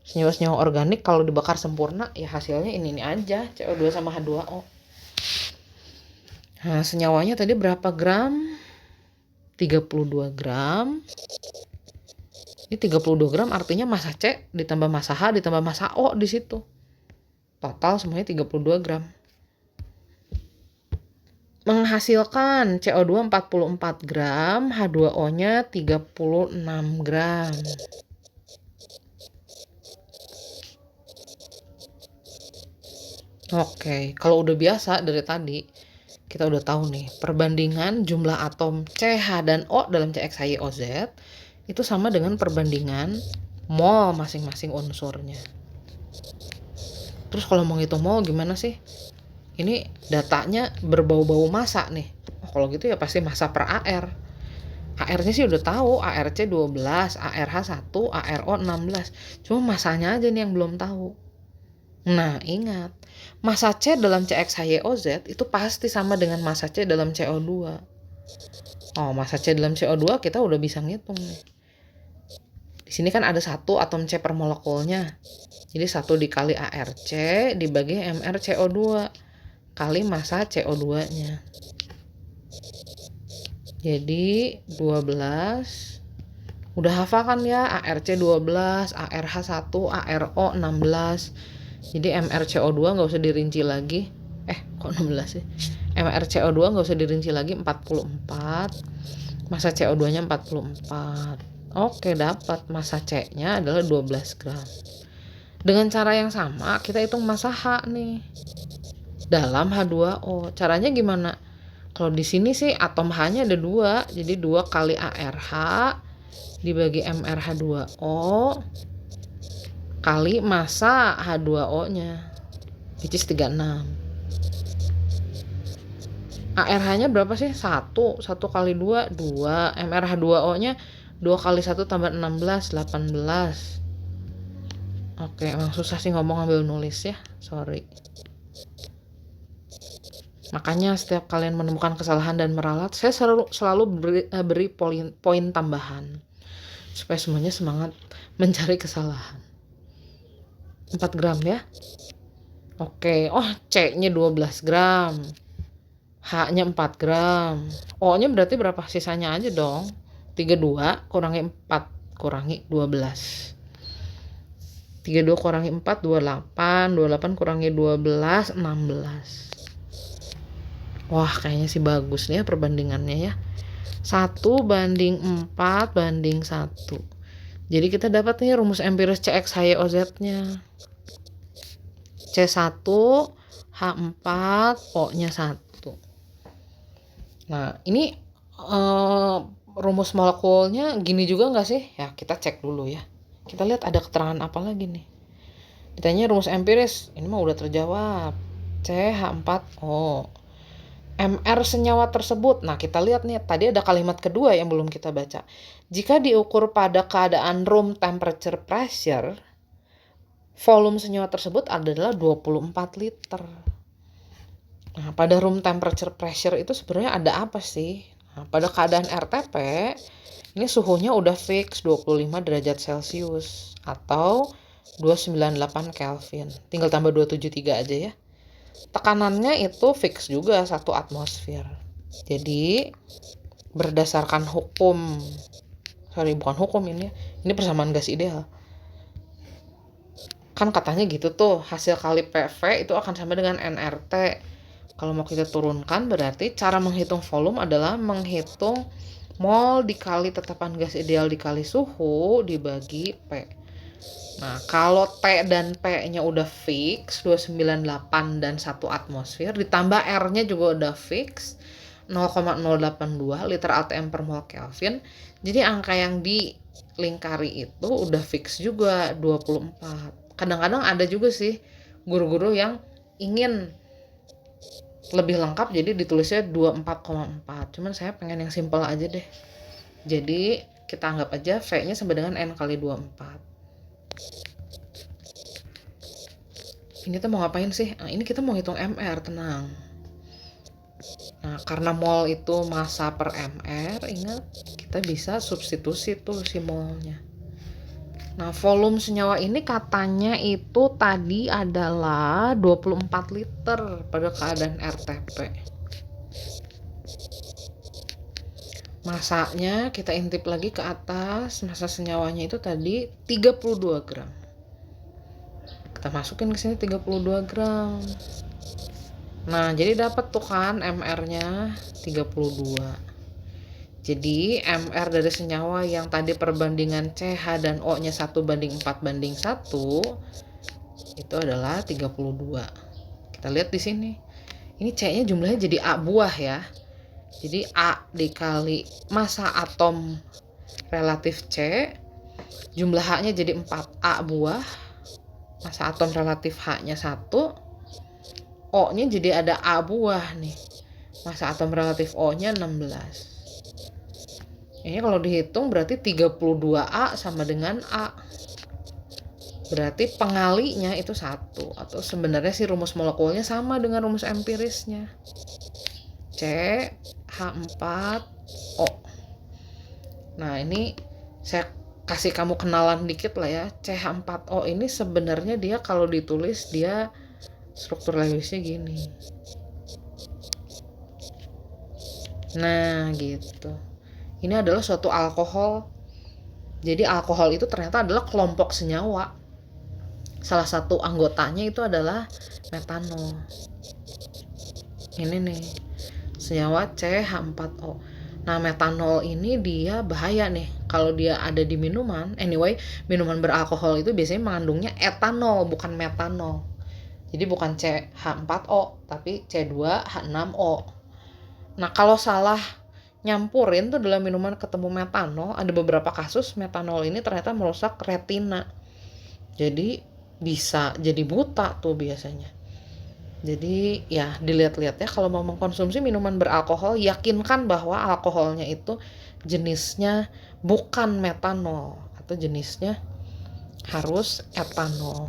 Senyawa-senyawa organik kalau dibakar sempurna ya hasilnya ini aja, CO2 sama H2O. Nah, senyawanya tadi berapa gram? 32 gram. Ini 32 gram artinya massa C ditambah massa H ditambah massa O di situ. Total semuanya 32 gram. Menghasilkan CO2 44 gram, H2O-nya 36 gram. Oke, kalau udah biasa dari tadi, kita udah tahu nih, perbandingan jumlah atom CH dan O dalam CXHYOZ itu sama dengan perbandingan mol masing-masing unsurnya. Terus kalau mau ngitung mol gimana sih? Ini datanya berbau-bau massa nih. Kalau gitu ya pasti massa per AR. AR-nya sih udah tahu, ARC 12, ARH 1, ARO 16. Cuma massanya aja nih yang belum tahu. Nah, ingat, massa C dalam CXHYOZ itu pasti sama dengan massa C dalam CO2. Massa C dalam CO2 kita udah bisa ngitung nih. Di sini kan ada 1 atom C per molekulnya. Jadi 1 dikali ARC dibagi MrCO2 kali massa CO2-nya. Jadi 12. Udah hafal kan ya, ARC 12, ARH 1, ARO 16. Jadi MrCO2 nggak usah dirinci lagi. Kok 16 sih? MrCO2 nggak usah dirinci lagi, 44. Massa CO2-nya 44. Oke, dapat massa C-nya adalah 12 gram. Dengan cara yang sama, kita hitung massa H nih dalam H2O. Caranya gimana? Kalau di sini sih atom H-nya ada 2, jadi 2 kali ARH dibagi MrH2O kali massa H2O-nya, which is 36. ARH-nya berapa sih? 1 kali 2, 2. MrH2O-nya 2 kali 1 tambah 16, 18. Oke, emang susah sih ngomong ambil nulis ya, sorry. Makanya setiap kalian menemukan kesalahan dan meralat, saya selalu beri poin tambahan supaya semuanya semangat mencari kesalahan. 4 gram ya. Oke, C-nya 12 gram, H-nya 4 gram, O-nya berarti berapa? Sisanya aja dong. 32 kurangi 4 kurangi 12. 32 kurangi 4, 28. 28 kurangi 12, 16. Wah, kayaknya sih bagus nih ya perbandingannya ya. 1:4:1. Jadi kita dapat nih rumus empiris CX HYOZ-nya. C1, H4, O-nya 1. Nah, ini rumus molekulnya gini juga nggak sih? Ya, kita cek dulu ya. Kita lihat ada keterangan apa lagi nih. Ditanya rumus empiris, ini mah udah terjawab. CH4O. MR senyawa tersebut. Nah, kita lihat nih, tadi ada kalimat kedua yang belum kita baca. Jika diukur pada keadaan room temperature pressure, volume senyawa tersebut adalah 24 liter. Nah, pada room temperature pressure itu sebenarnya ada apa sih? Nah, pada keadaan RTP, ini suhunya udah fix 25 derajat Celcius atau 298 Kelvin. Tinggal tambah 273 aja ya. Tekanannya itu fix juga 1 atmosfer. Jadi berdasarkan ini persamaan gas ideal. Kan katanya gitu tuh, hasil kali PV itu akan sama dengan nRT. Kalau mau kita turunkan berarti cara menghitung volume adalah menghitung mol dikali tetapan gas ideal dikali suhu dibagi P. Nah, kalau T dan P-nya udah fix 298 dan 1 atmosfer, ditambah R-nya juga udah fix 0,082 liter atm per mol Kelvin. Jadi angka yang dilingkari itu udah fix juga 24. Kadang-kadang ada juga sih guru-guru yang ingin lebih lengkap jadi ditulisnya 24,4. Cuman saya pengen yang simpel aja deh. Jadi kita anggap aja V-nya sama dengan N kali 24. Ini kita mau ngapain sih? Nah, ini kita mau hitung MR, tenang. Nah, karena mol itu massa per MR, ingat kita bisa substitusi tuh si molnya. Nah, volume senyawa ini katanya itu tadi adalah 24 liter pada keadaan RTP. Masanya kita intip lagi ke atas, massa senyawanya itu tadi 32 gram. Kita masukin ke sini 32 gram. Nah, jadi dapat tuh kan MR-nya 32. Jadi MR dari senyawa yang tadi perbandingan CH dan O-nya 1:4:1 itu adalah 32. Kita lihat di sini. Ini C-nya jumlahnya jadi A buah ya. Jadi A dikali massa atom relatif C, jumlah H-nya jadi 4, A buah, massa atom relatif H-nya 1, O-nya jadi ada A buah nih, massa atom relatif O-nya 16. Ini kalau dihitung berarti 32A sama dengan A. Berarti pengalinya itu 1. Atau sebenarnya sih rumus molekulnya sama dengan rumus empirisnya. CH4O. Nah, ini saya kasih kamu kenalan dikit lah ya. CH4O ini sebenarnya dia kalau ditulis dia struktur Lewisnya gini. Nah, gitu. Ini adalah suatu alkohol. Jadi alkohol itu ternyata adalah kelompok senyawa. Salah satu anggotanya itu adalah metanol. Ini nih, senyawa CH4O. Nah, metanol ini dia bahaya nih kalau dia ada di minuman, anyway, minuman beralkohol itu biasanya mengandungnya etanol bukan metanol. Jadi bukan CH4O tapi C2H6O. Nah, kalau salah nyampurin tuh dalam minuman ketemu metanol, ada beberapa kasus metanol ini ternyata merusak retina. Jadi bisa jadi buta tuh biasanya. Jadi ya dilihat-lihat ya, kalau mau mengkonsumsi minuman beralkohol, yakinkan bahwa alkoholnya itu jenisnya bukan metanol atau jenisnya harus etanol.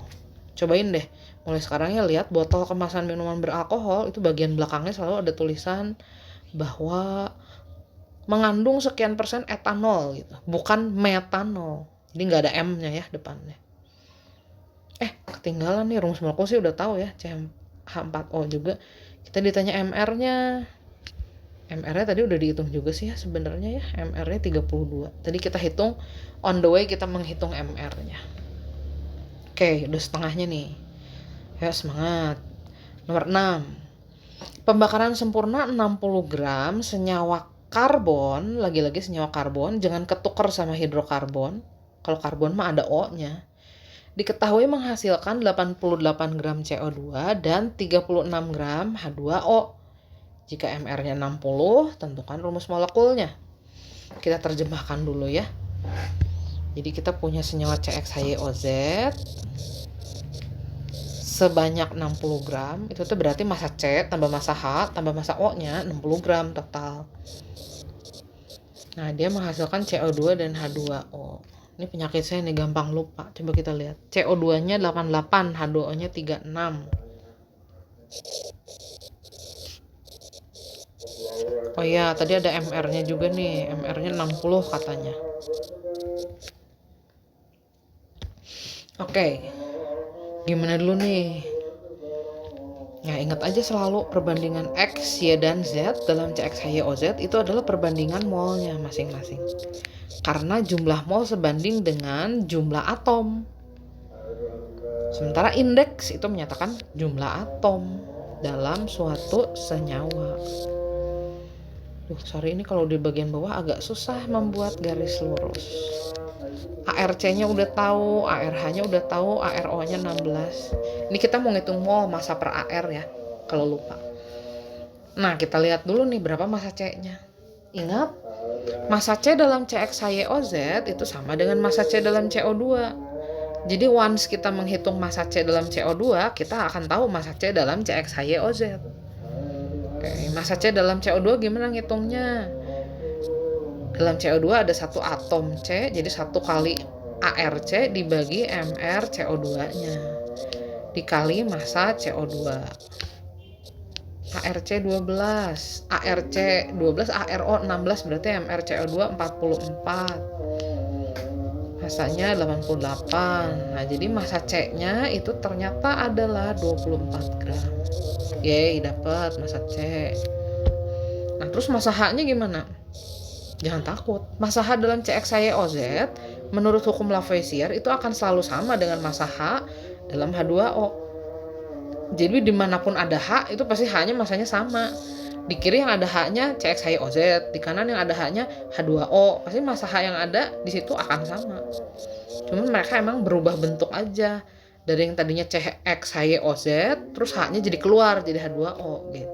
Cobain deh mulai sekarang ya, lihat botol kemasan minuman beralkohol itu bagian belakangnya selalu ada tulisan bahwa mengandung sekian persen etanol gitu, bukan metanol. Jadi nggak ada M-nya ya depannya. Ketinggalan nih, rumus molekul sih udah tahu ya, CH4O juga. Kita ditanya MR-nya. MR-nya tadi udah dihitung juga sih ya sebenarnya ya. MR-nya 32. Tadi kita hitung on the way, kita menghitung MR-nya. Oke, udah setengahnya nih. Ya semangat. Nomor 6. Pembakaran sempurna 60 gram senyawa karbon, lagi-lagi senyawa karbon, jangan ketukar sama hidrokarbon. Kalau karbon mah ada O-nya. Diketahui menghasilkan 88 gram CO2 dan 36 gram H2O. Jika MR-nya 60, tentukan rumus molekulnya. Kita terjemahkan dulu ya. Jadi kita punya senyawa CXHYOZ sebanyak 60 gram. Itu tuh berarti massa C tambah massa H tambah massa O-nya 60 gram total. Nah, dia menghasilkan CO2 dan H2O. Ini penyakit saya nih, gampang lupa. Coba kita lihat. CO2-nya 88, H2O-nya 36. Oh iya, tadi ada MR-nya juga nih. MR-nya 60 katanya. Oke. Gimana dulu nih? Ya, ingat aja selalu perbandingan X, Y, dan Z dalam CXHYOZ itu adalah perbandingan molnya masing-masing. Karena jumlah mol sebanding dengan jumlah atom. Sementara indeks itu menyatakan jumlah atom dalam suatu senyawa. Sorry, ini kalau di bagian bawah agak susah membuat garis lurus. ARC-nya udah tahu, ARH-nya udah tahu, ARO-nya 16. Ini kita mau ngitung mol massa per AR ya, kalau lupa. Nah, kita lihat dulu nih berapa massa C-nya. Ingat, massa C dalam CXHYOZ itu sama dengan massa C dalam CO2. Jadi once kita menghitung massa C dalam CO2, kita akan tahu massa C dalam CXHYOZ. Oke, massa C dalam CO2 gimana ngitungnya? Dalam CO2 ada satu atom C, jadi 1 kali ARC dibagi MR CO2-nya dikali massa CO2. ARC 12, ARC 12, ARO 16, berarti MR CO2 44. Massanya 88. Nah, jadi massa C-nya itu ternyata adalah 24 gram. Yeay, dapat massa C. Nah, terus massa H-nya gimana? Jangan takut, massa H dalam CXHYOZ menurut hukum Lavoisier itu akan selalu sama dengan massa H dalam H2O. Jadi dimanapun ada H itu pasti H-nya massanya sama. Di kiri yang ada H-nya CXHYOZ, di kanan yang ada H-nya H2O, pasti massa H yang ada di situ akan sama. Cuman mereka emang berubah bentuk aja. Dari yang tadinya CXHYOZ terus H-nya jadi keluar jadi H2O gitu.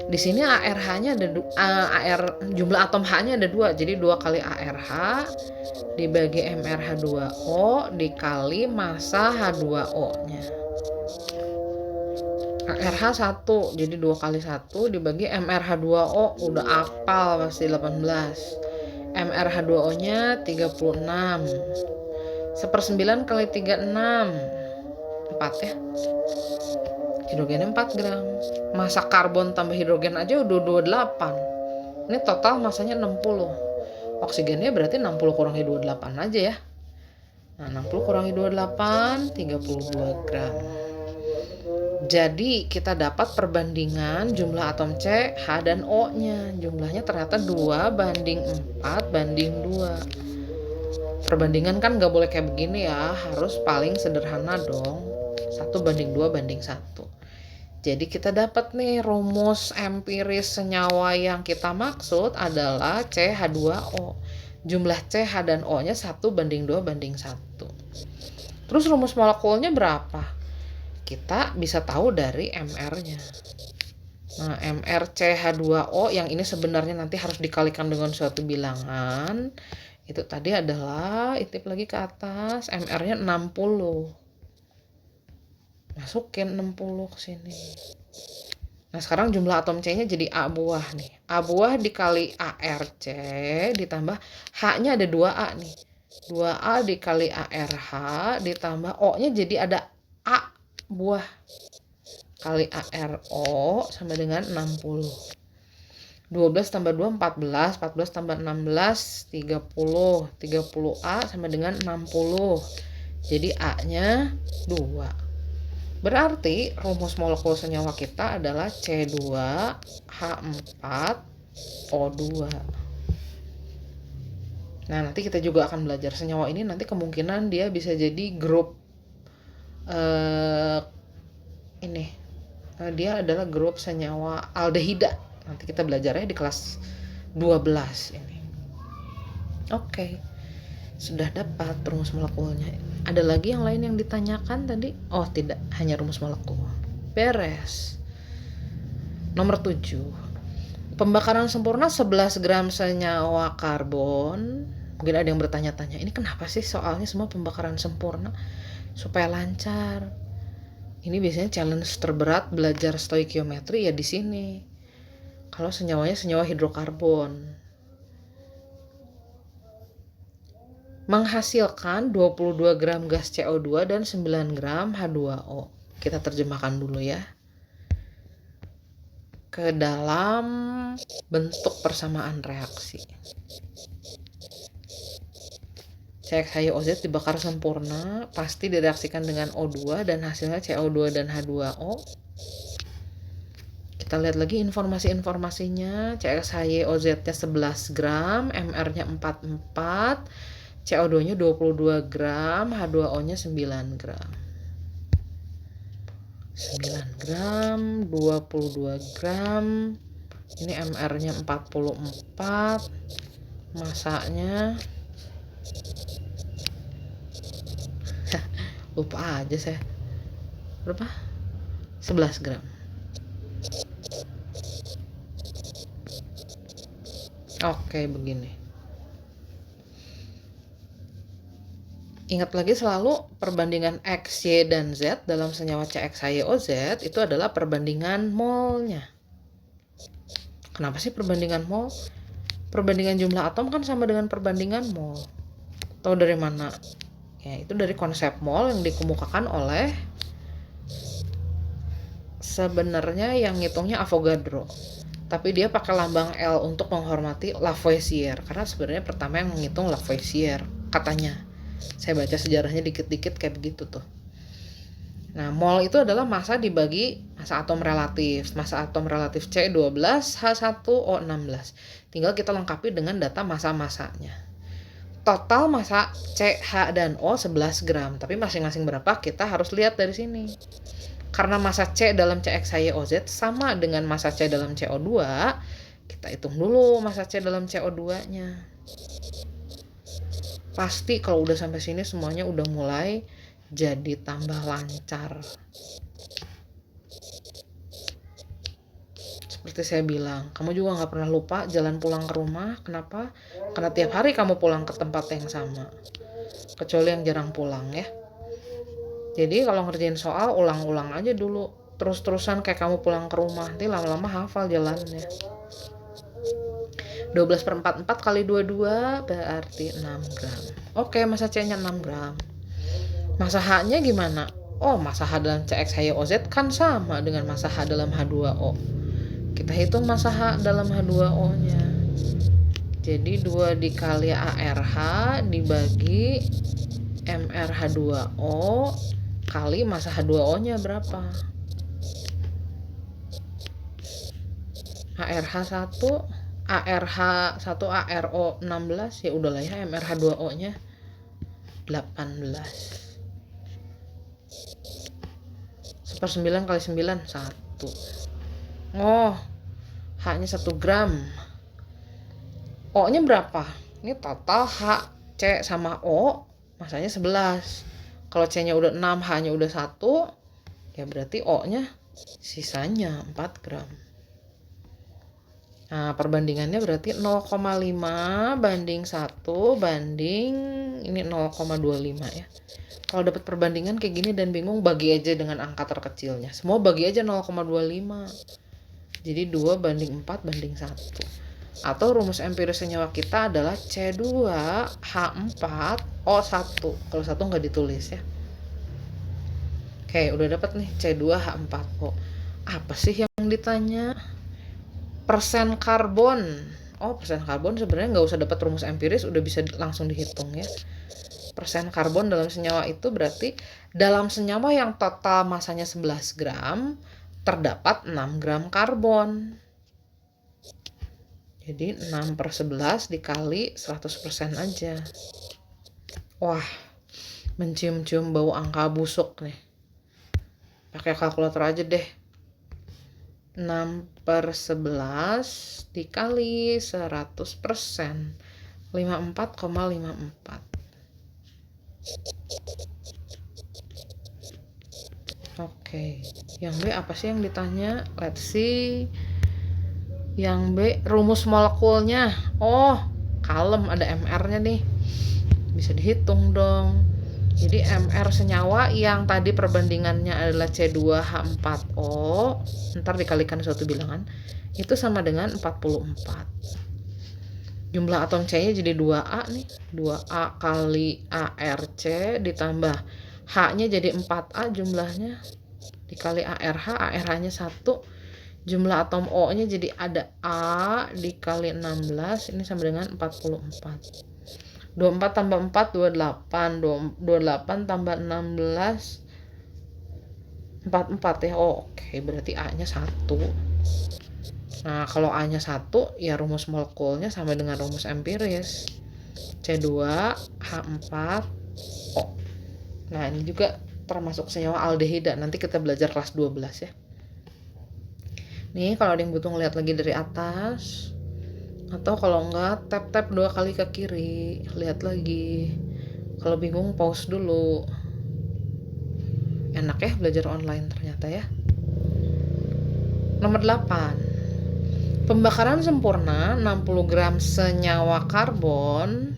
Di sini ARH-nya ada jumlah atom H-nya ada 2. Jadi 2 kali ARH dibagi MrH2O dikali massa H2O-nya. ARH 1, jadi 2 kali 1 dibagi MrH2O, udah apal pasti 18. MrH2O-nya 36. 1/9 kali 36. 4 ya. Hidrogennya 4 gram. Massa karbon tambah hidrogen aja udah 28. Ini total massanya 60. Oksigennya berarti 60 kurangi 28 aja ya. Nah, 60 kurangi 28, 32 gram. Jadi kita dapat perbandingan jumlah atom C, H, dan O-nya. Jumlahnya ternyata 2 banding 4 banding 2. Perbandingan kan gak boleh kayak begini ya. Harus paling sederhana dong. 1 banding 2 banding 1. Jadi kita dapat nih rumus empiris senyawa yang kita maksud adalah CH2O. jumlah CH dan O-nya 1:2:1. Terus rumus molekulnya berapa? Kita bisa tahu dari MR-nya. Nah, MrCH2O yang ini sebenarnya nanti harus dikalikan dengan suatu bilangan. Itu tadi adalah, itip lagi ke atas, MR-nya 60. Masukin 60 ke sini. Nah, sekarang jumlah atom C-nya jadi A buah nih. A buah dikali ARC ditambah H-nya ada 2A nih. 2A dikali ARH ditambah O-nya jadi ada A buah kali ARO sama dengan 60. 12 tambah 2 14, 14 tambah 16 30, 30A sama dengan 60. Jadi A-nya 2. Berarti rumus molekul senyawa kita adalah C2H4O2. Nah, nanti kita juga akan belajar senyawa ini, nanti kemungkinan dia bisa jadi grup dia adalah grup senyawa aldehida. Nanti kita belajarnya di kelas 12 ini. Oke. Sudah dapat rumus molekulnya. Ada lagi yang lain yang ditanyakan tadi? Oh, tidak, hanya rumus molekul. Beres. Nomor 7. Pembakaran sempurna 11 gram senyawa karbon. Mungkin ada yang bertanya-tanya, ini kenapa sih soalnya semua pembakaran sempurna? Supaya lancar. Ini biasanya challenge terberat belajar stoikiometri ya di sini. Kalau senyawanya senyawa hidrokarbon. Menghasilkan 22 gram gas CO2 dan 9 gram H2O. Kita terjemahkan dulu ya. Ke dalam bentuk persamaan reaksi. CXHYOZ dibakar sempurna, pasti direaksikan dengan O2 dan hasilnya CO2 dan H2O. Kita lihat lagi informasi-informasinya. CXHYOZ-nya 11 gram, MR-nya 44, CO2-nya 22 gram, H2O-nya 9 gram. 9 gram, 22 gram. Ini MR-nya 44. Masanya lupa aja saya. Berapa? 11 gram. Oke, begini. Ingat lagi selalu perbandingan X, Y, dan Z dalam senyawa CXHYOZ itu adalah perbandingan molnya. Kenapa sih perbandingan mol? Perbandingan jumlah atom kan sama dengan perbandingan mol. Tahu dari mana? Ya, itu dari konsep mol yang dikemukakan oleh sebenarnya yang ngitungnya Avogadro. Tapi dia pakai lambang L untuk menghormati Lavoisier. Karena sebenarnya pertama yang menghitung Lavoisier, katanya. Saya baca sejarahnya dikit-dikit kayak begitu tuh. Nah, mol itu adalah massa dibagi massa atom relatif. Massa atom relatif C12, H1O16. Tinggal kita lengkapi dengan data massa-massanya. Total massa C, H, dan O 11 gram. Tapi masing-masing berapa kita harus lihat dari sini. Karena massa C dalam CXHYOZ sama dengan massa C dalam CO2, kita hitung dulu massa C dalam CO2-nya. Pasti kalau udah sampai sini semuanya udah mulai jadi tambah lancar. Seperti saya bilang, kamu juga gak pernah lupa jalan pulang ke rumah. Kenapa? Karena tiap hari kamu pulang ke tempat yang sama. Kecuali yang jarang pulang ya. Jadi kalau ngerjain soal, ulang-ulang aja dulu. Terus-terusan kayak kamu pulang ke rumah. Nanti lama-lama hafal jalannya. 12/44 kali 22 berarti 6 gram. Oke, massa C-nya 6 gram. Massa H-nya gimana? Oh, massa H dalam CXHYOZ kan sama dengan massa H dalam H2O. Kita hitung massa H dalam H2O-nya. Jadi 2 dikali ARH dibagi MrH2O kali massa H2O-nya berapa? ARH1 ARO 16, ya udahlah ya, MrH2O-nya 18. 1/9 kali 9 1. Oh, H-nya 1 gram. O-nya berapa? Ini total H, C sama O masanya 11. Kalau C-nya udah 6, H-nya udah 1, ya berarti O-nya sisanya 4 gram. Nah, perbandingannya berarti 0,5 banding 1 banding ini 0,25 ya. Kalau dapat perbandingan kayak gini dan bingung, bagi aja dengan angka terkecilnya. Semua bagi aja 0,25. Jadi 2 banding 4 banding 1. Atau rumus empiris senyawa kita adalah C2H4O1. Kalau 1 nggak ditulis ya. Oke, udah dapat nih C2H4O. Apa sih yang ditanya? Persen karbon. Oh, persen karbon sebenarnya nggak usah dapat rumus empiris, udah bisa langsung dihitung ya. Persen karbon dalam senyawa itu berarti dalam senyawa yang total masanya 11 gram, terdapat 6 gram karbon. Jadi 6/11 dikali 100% aja. Wah, mencium-cium bau angka busuk nih. Pakai kalkulator aja deh. 6/11 dikali 100%. 54,54. Oke, yang B apa sih yang ditanya? Let's see. Yang B, rumus molekulnya. Oh, kalem, ada MR-nya nih. Bisa dihitung dong. Jadi MR senyawa yang tadi perbandingannya adalah C2H4O, ntar dikalikan suatu bilangan, itu sama dengan 44. Jumlah atom C-nya jadi 2A nih. 2A kali ARC ditambah H-nya jadi 4A jumlahnya. Dikali ARH, ARH-nya 1. Jumlah atom O-nya jadi ada A dikali 16, ini sama dengan 44. 24 tambah 4, 28. 28 tambah 16, 44 ya. Oh, oke, berarti A-nya 1. Nah, kalau A-nya 1, ya rumus molekulnya sama dengan rumus empiris. C2H4O. Nah, ini juga termasuk senyawa aldehida. Nanti kita belajar kelas 12 ya. Nih, kalau ada yang butuh ngeliat lagi dari atas, atau kalau enggak tap 2 kali ke kiri, lihat lagi. Kalau bingung pause dulu. Enak ya belajar online ternyata ya. Nomor 8. Pembakaran sempurna 60 gram senyawa karbon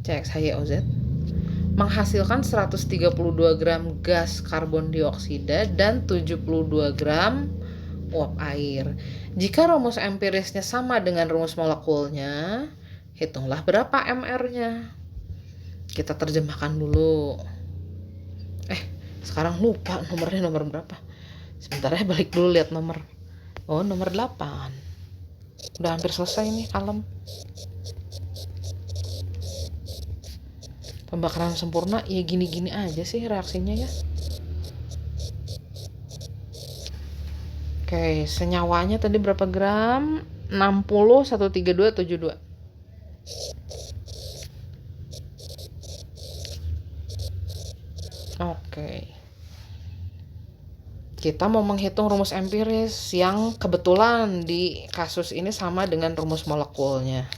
CXHYOZ menghasilkan 132 gram gas karbon dioksida dan 72 gram uap air. Jika rumus empirisnya sama dengan rumus molekulnya, hitunglah berapa MR-nya. Kita terjemahkan dulu. Sekarang lupa nomornya nomor berapa. Sebentar ya, balik dulu lihat nomor. Oh, nomor 8. Udah hampir selesai nih, kalem. Pembakaran sempurna ya gini-gini aja sih reaksinya ya. Oke, senyawanya tadi berapa gram? 60, 132, 72. Oke. Kita mau menghitung rumus empiris yang kebetulan di kasus ini sama dengan rumus molekulnya.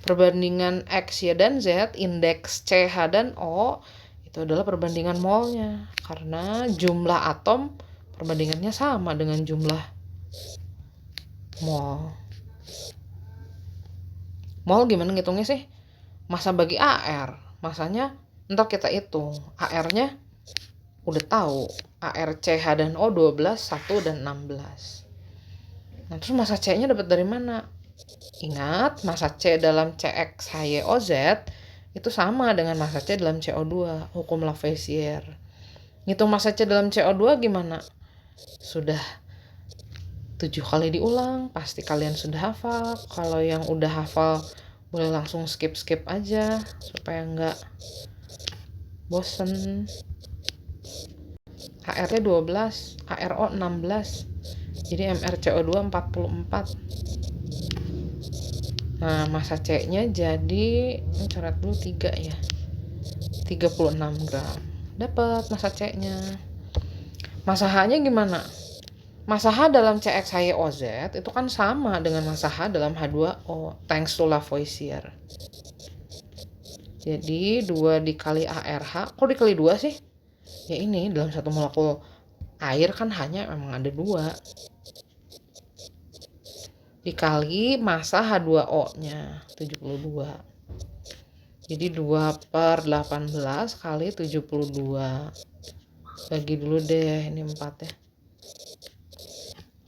Perbandingan X, Y, dan Z, indeks C, H, dan O, itu adalah perbandingan molnya. Karena jumlah atom perbandingannya sama dengan jumlah mol. Mol gimana ngitungnya sih? Massa bagi AR. Massanya ntar kita hitung. AR-nya udah tahu. AR, CH, dan O 12, 1, dan 16. Nah, terus massa C-nya dapat dari mana? Ingat, massa C dalam CXHYOZ itu sama dengan massa C dalam CO2, hukum Lavoisier. Ngitung massa C dalam CO2 gimana? Sudah 7 kali diulang, pasti kalian sudah hafal. Kalau yang udah hafal boleh langsung skip aja supaya nggak bosen. HR-nya 12, ARO 16. Jadi MrCO2 44. Nah, massa C-nya jadi coret dulu 3 ya. 36 gram. Dapat massa C-nya. Massa H-nya gimana? Massa H dalam CX-HYOZ itu kan sama dengan massa H dalam H2O, thanks to Lavoisier. Jadi 2 dikali ARH, kok dikali 2 sih? Ya ini, dalam satu molekul air kan hanya memang ada 2. Dikali massa H2O-nya, 72. Jadi 2/18 kali 72. Bagi dulu deh, ini 4 ya.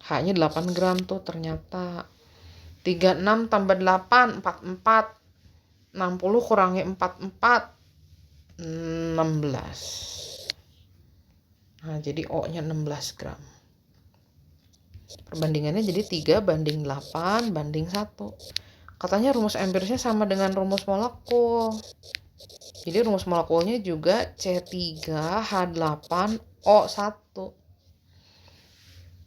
H-nya 8 gram tuh ternyata. 36 tambah 8, 44. 60 kurangi 44, 16. Nah, jadi O-nya 16 gram. Perbandingannya jadi 3/8/1. Katanya rumus empirisnya sama dengan rumus molekul. Jadi rumus molekulnya juga C3H8O1.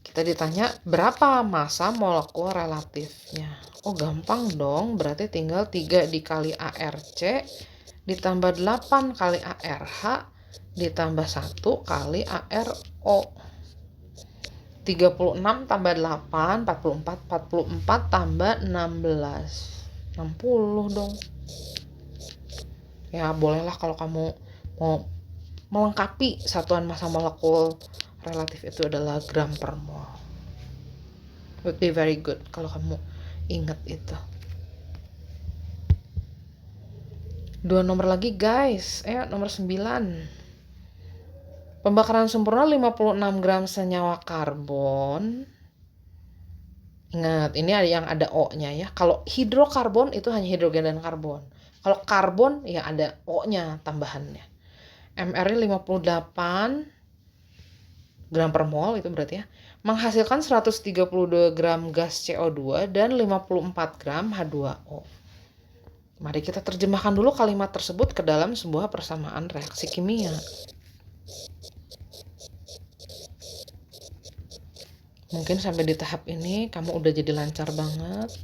Kita ditanya berapa massa molekul relatifnya. Oh gampang dong, berarti tinggal 3 dikali ARC ditambah 8 kali ARH ditambah 1 kali ARO. 36 tambah 8, 44, 44 tambah 16. 60 dong. Ya bolehlah kalau kamu mau melengkapi satuan massa molekul relatif itu adalah gram per mol. Would be very good kalau kamu ingat itu. 2 nomor lagi guys. Nomor 9. Pembakaran sempurna 56 gram senyawa karbon. Ingat, ini ada yang ada O-nya ya. Kalau hidrokarbon itu hanya hidrogen dan karbon. Kalau karbon ya ada O-nya tambahannya. MR-nya 58 gram per mol itu berarti ya. Menghasilkan 132 gram gas CO2 dan 54 gram H2O. Mari kita terjemahkan dulu kalimat tersebut ke dalam sebuah persamaan reaksi kimia. Mungkin sampai di tahap ini kamu udah jadi lancar banget,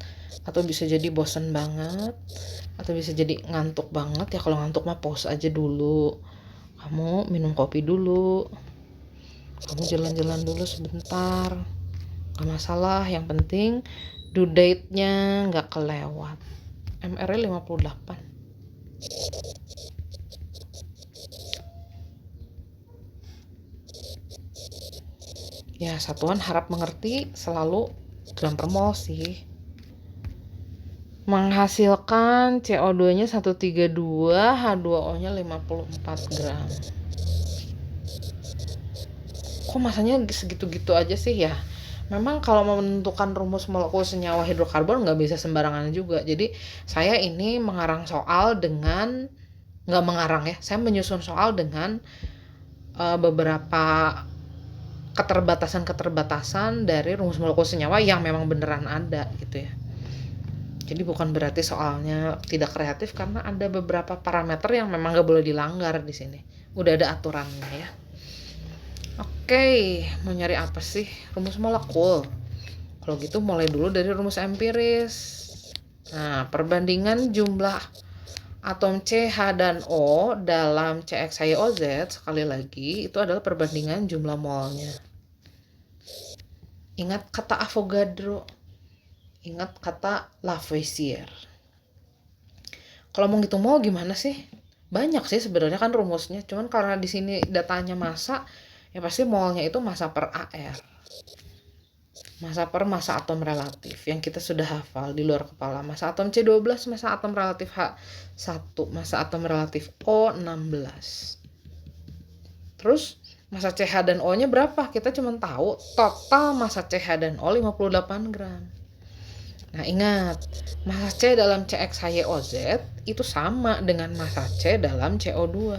atau bisa jadi bosen banget, atau bisa jadi ngantuk banget. Ya kalau ngantuk mah pause aja dulu. Kamu minum kopi dulu. Kamu jalan-jalan dulu sebentar. Gak masalah, yang penting due date-nya gak kelewat. MR-nya 58. Ya, satuan harap mengerti selalu gram per mol sih. Menghasilkan CO2-nya 132, H2O-nya 54 gram. Kok masanya segitu-gitu aja sih ya? Memang kalau mau menentukan rumus molekul senyawa hidrokarbon nggak bisa sembarangan juga. Jadi saya ini mengarang soal dengan, nggak mengarang ya, saya menyusun soal dengan beberapa keterbatasan dari rumus molekul senyawa yang memang beneran ada gitu ya. Jadi bukan berarti soalnya tidak kreatif, karena ada beberapa parameter yang memang nggak boleh dilanggar di sini. Udah ada aturannya ya. Oke, mau nyari apa sih? Rumus molekul. Kalau gitu mulai dulu dari rumus empiris. Nah, perbandingan jumlah atom C, H, dan O dalam CX-HYOZ, sekali lagi, itu adalah perbandingan jumlah molnya. Ingat kata Avogadro. Ingat kata Lavoisier. Kalau mau ngitung mol gimana sih? Banyak sih sebenarnya kan rumusnya. Cuman karena di sini datanya massa, ya pasti molnya itu massa per AR. Massa per massa atom relatif yang kita sudah hafal di luar kepala. Massa atom C12, massa atom relatif H1, massa atom relatif O16. Terus massa CH dan O-nya berapa? Kita cuma tahu total massa CH dan O 58 gram. Nah ingat, massa C dalam CX-HYOZ itu sama dengan massa C dalam CO2.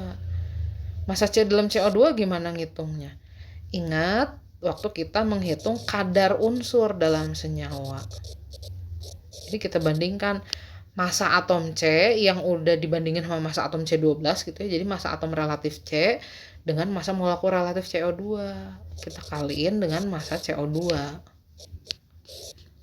Massa C dalam CO2 gimana ngitungnya? Ingat waktu kita menghitung kadar unsur dalam senyawa. Jadi kita bandingkan massa atom C yang udah dibandingin sama massa atom C12 gitu ya. Jadi massa atom relatif C dengan massa molekul relatif CO2. Kita kaliin dengan massa CO2.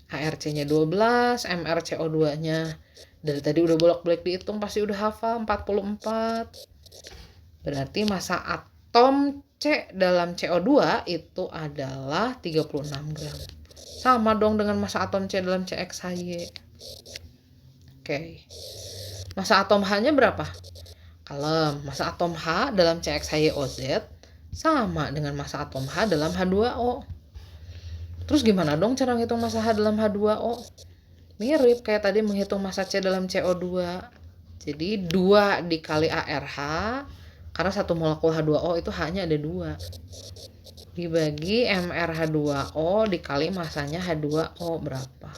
HRC-nya 12, MrCO2-nya dari tadi udah bolak-balik dihitung, pasti udah hafal 44. Berarti massa atom C dalam CO2 itu adalah 36 gram. Sama dong dengan massa atom C dalam CXHY. Oke. Massa atom H-nya berapa? Kalem. Massa atom H dalam CXHYOZ sama dengan massa atom H dalam H2O. Terus gimana dong cara ngitung massa H dalam H2O? Mirip kayak tadi menghitung massa C dalam CO2. Jadi 2 dikali ARH, karena satu molekul H2O itu H-nya ada 2. Dibagi MrH2O dikali masanya H2O berapa?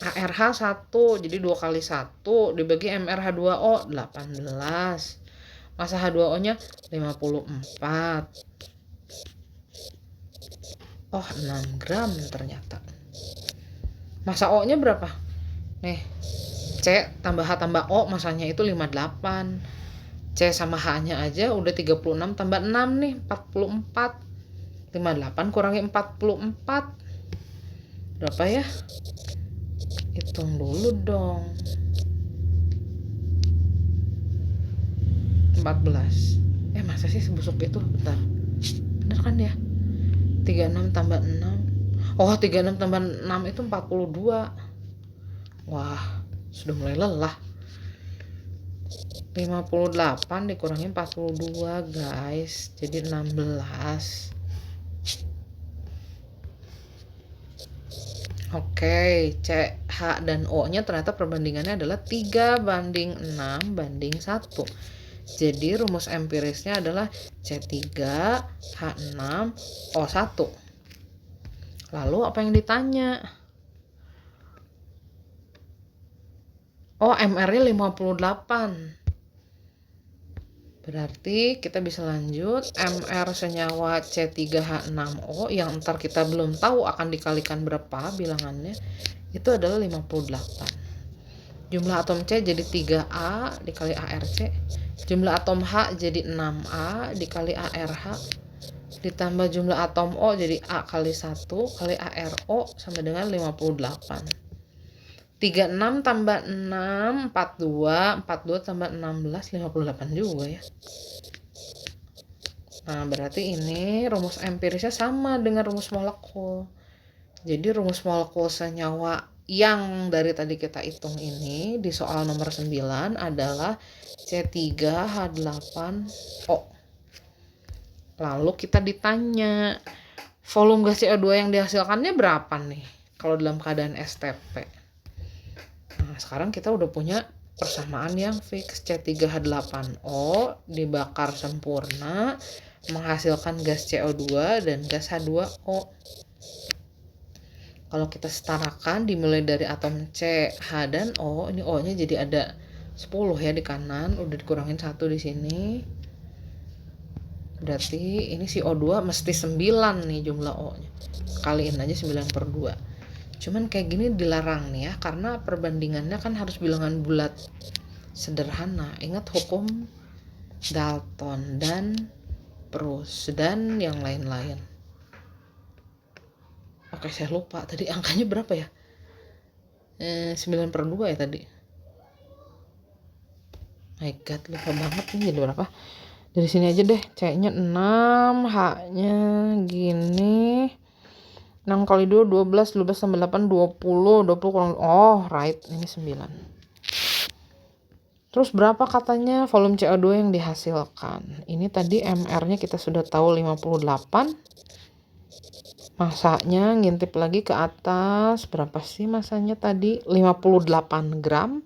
ARH 1, jadi 2 kali 1 dibagi MrH2O 18. Massa H2O-nya 54. Oh, 6 gram ternyata. Massa O-nya berapa? Nih, C tambah H tambah O masanya itu 58. C sama H-nya aja udah 36 tambah 6 nih, 44. 58 kurangi 44. Berapa ya? Hitung dulu dong. 14. Masa sih sebusuk itu? Bentar. Bener kan ya? 36 tambah 6. Oh, 36 tambah 6 itu 42. Wah, sudah mulai lelah. 58 dikurangi 42 guys, jadi 16. Oke, C, H, dan O nya ternyata perbandingannya adalah 3:6:1. Jadi rumus empirisnya adalah C3H6O1. Lalu apa yang ditanya? Oh, MR-nya 58. Berarti kita bisa lanjut, MR senyawa C3H6O yang ntar kita belum tahu akan dikalikan berapa bilangannya, itu adalah 58. Jumlah atom C jadi 3A dikali ARC. Jumlah atom H jadi 6A dikali ARH. Ditambah jumlah atom O jadi A kali 1 kali ARO sama dengan 58. 36 tambah 6, 42. 42 tambah 16, 58 juga ya. Nah, berarti ini rumus empirisnya sama dengan rumus molekul. Jadi rumus molekul senyawa yang dari tadi kita hitung ini di soal nomor 9 adalah C3H8O. Lalu kita ditanya, volume gas CO2 yang dihasilkannya berapa nih kalau dalam keadaan STP? Nah, sekarang kita udah punya persamaan yang fix. C3H8O dibakar sempurna menghasilkan gas CO2 dan gas H2O. Kalau kita setarakan dimulai dari atom C, H, dan O, ini O-nya jadi ada 10 ya di kanan, udah dikurangin 1 di sini. Berarti ini si O2 mesti 9 nih jumlah O-nya. Kaliin aja 9/2. Cuman kayak gini dilarang nih ya, karena perbandingannya kan harus bilangan bulat sederhana. Ingat hukum Dalton dan Proust dan yang lain-lain. Oke, saya lupa tadi angkanya berapa ya? 9/2 ya tadi. My god, lupa banget nih jadi berapa. Dari sini aja deh, C-nya 6, H-nya gini. 6 kali 2, 12, 12 tambah 8, 20, 20 kurang, oh right, ini 9. Terus berapa katanya volume CO2 yang dihasilkan? Ini tadi MR-nya kita sudah tahu 58. Masanya ngintip lagi ke atas, berapa sih masanya tadi? 58 gram.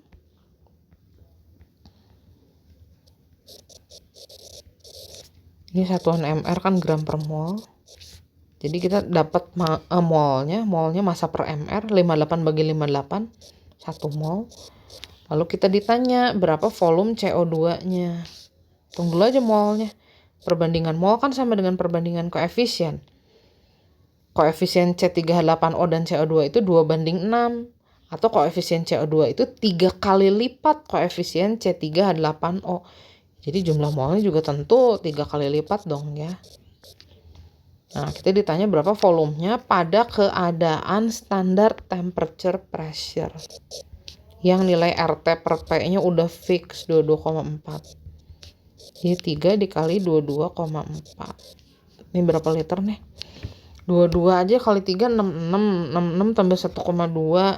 Ini satuan MR kan gram per mol. Jadi kita dapat molnya massa per MR 58 bagi 58 1 mol. Lalu kita ditanya berapa volume CO2-nya. Tunggu dulu aja molnya. Perbandingan mol kan sama dengan perbandingan koefisien. Koefisien C3H8O dan CO2 itu 2:6. Atau koefisien CO2 itu 3 kali lipat koefisien C3H8O. Jadi jumlah molnya juga tentu 3 kali lipat dong ya. Nah, kita ditanya berapa volumenya pada keadaan standar temperature pressure. Yang nilai RT per P-nya udah fix 22,4. Jadi 3 dikali 22,4. Ini berapa liter nih? 22 aja kali 3 66. 66 tambah 1,2.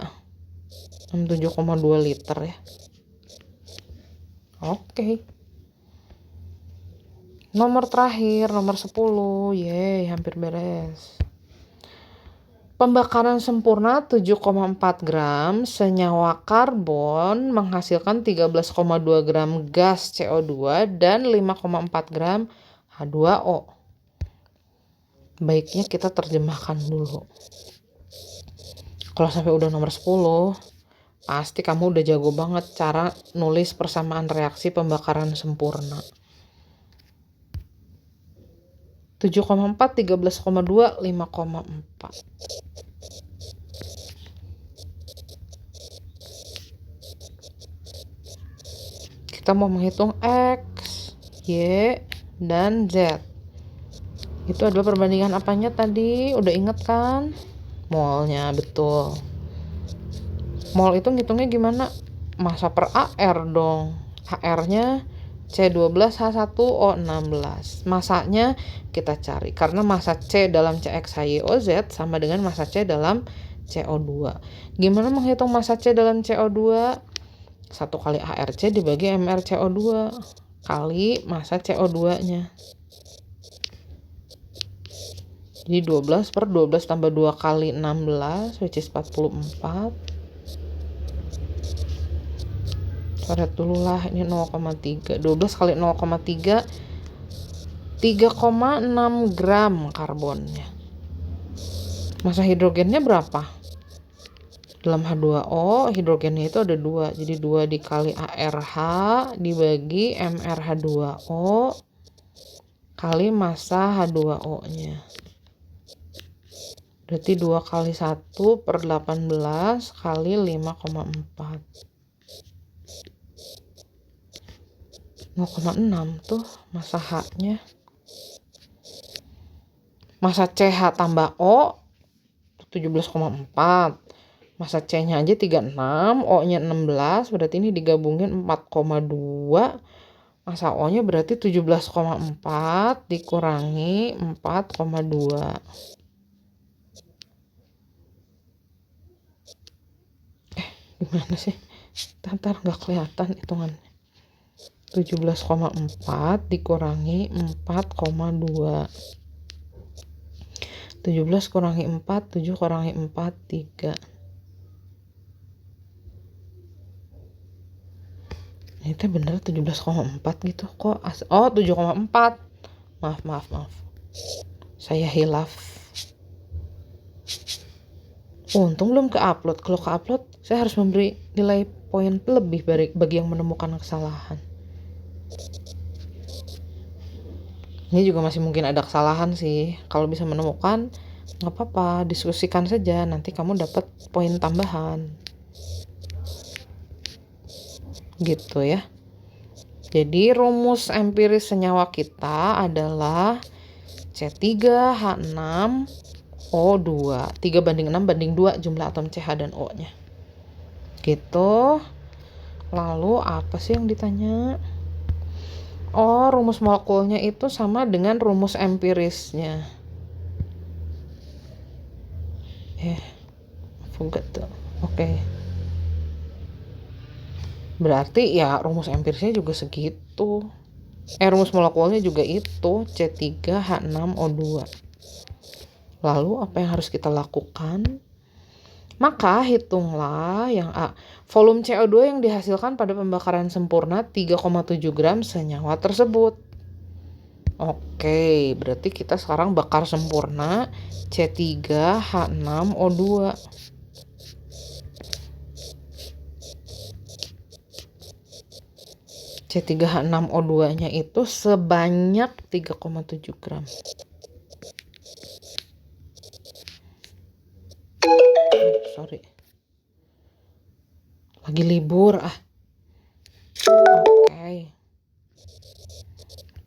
67,2 liter ya. Oke. Nomor terakhir, nomor 10. Yeay, hampir beres. Pembakaran sempurna 7,4 gram senyawa karbon menghasilkan 13,2 gram gas CO2 dan 5,4 gram H2O. Baiknya kita terjemahkan dulu. Kalau sampai udah nomor 10, pasti kamu udah jago banget cara nulis persamaan reaksi pembakaran sempurna. 7,4, 13,2, 5,4. Kita mau menghitung X, Y, dan Z. Itu adalah perbandingan apanya tadi? Udah inget kan? Molnya, betul. Mol itu ngitungnya gimana? Massa per AR dong. HR-nya C12H1O16. Masanya kita cari. Karena massa C dalam CXHYOZ sama dengan massa C dalam CO2. Gimana menghitung massa C dalam CO2? 1 kali ARC dibagi MrCO2 kali massa CO2-nya. Jadi 12 per 12 tambah 2 kali 16, which is 44. Coret dulu lah, ini 0,3. 12 kali 0,3, 3,6 gram karbonnya. Massa hidrogennya berapa? Dalam H2O, hidrogennya itu ada 2. Jadi 2 dikali ARH dibagi MrH2O kali massa H2O-nya. Berarti 2 kali 1 per 18 kali 5,4. 0,6 tuh massa H-nya. Massa CH tambah O 17,4. Massa C-nya aja 36, O-nya 16, berarti ini digabungin 4,2. Massa O-nya berarti 17,4 dikurangi 4,2. Gimana sih? Ntar nggak kelihatan hitungannya. 17,4 dikurangi 4,2. 17 kurangi 4, 7 kurangi 4, 3. Ini tuh bener 17,4 gitu kok. Oh, 7,4. Maaf. Saya hilaf. Untung belum ke-upload. Kalau ke-upload, saya harus memberi nilai poin lebih bagi yang menemukan kesalahan. Ini juga masih mungkin ada kesalahan sih. Kalau bisa menemukan, nggak apa-apa, diskusikan saja. Nanti kamu dapat poin tambahan. Gitu ya. Jadi rumus empiris senyawa kita adalah C3H6O2. 3 banding 6 banding 2 jumlah atom CH dan O-nya. Gitu. Lalu apa sih yang ditanya? Oh, rumus molekulnya itu sama dengan rumus empirisnya. Forgot tuh. Oke. Berarti ya rumus empirisnya juga segitu. Rumus molekulnya juga itu C3H6O2. Lalu apa yang harus kita lakukan? Maka hitunglah yang A. Volume CO2 yang dihasilkan pada pembakaran sempurna 3,7 gram senyawa tersebut. Oke, berarti kita sekarang bakar sempurna C3H6O2. C3H6O2-nya itu sebanyak 3,7 gram. Sorry. Lagi libur Oke.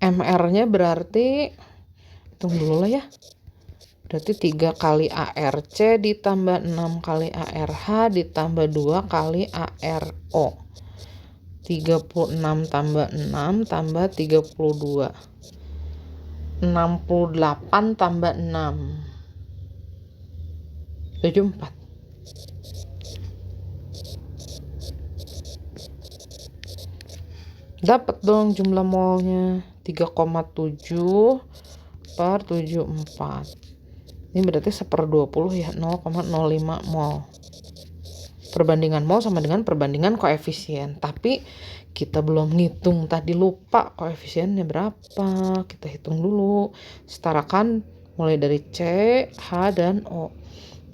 MR-nya berarti hitung dulu lah ya. Berarti 3 kali ARC ditambah 6 kali ARH ditambah 2 kali ARO. 36 tambah 6 tambah 32. 68 tambah 6. 74. Dapat dong jumlah molnya 3,7 per 74. Ini berarti 1/20 ya, 0,05 mol. Perbandingan mol sama dengan perbandingan koefisien. Tapi kita belum ngitung tadi, lupa koefisiennya berapa. Kita hitung dulu. Setarakan mulai dari C, H, dan O.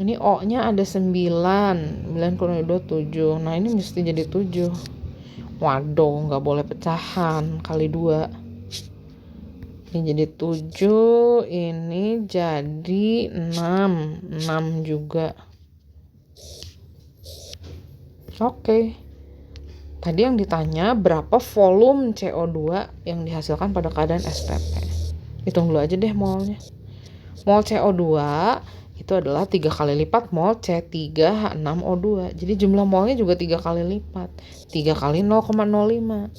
Ini O-nya ada 9. 9 kurang 2, 7. Nah ini mesti jadi 7. Waduh, nggak boleh pecahan, kali 2. Ini jadi 7, ini jadi 6. 6 juga. Oke. Tadi yang ditanya berapa volume CO2 yang dihasilkan pada keadaan STP. Hitung dulu aja deh molnya. Mol CO2 itu adalah 3 kali lipat mol C3H6O2. Jadi jumlah molnya juga 3 kali lipat. 3 kali 0,05.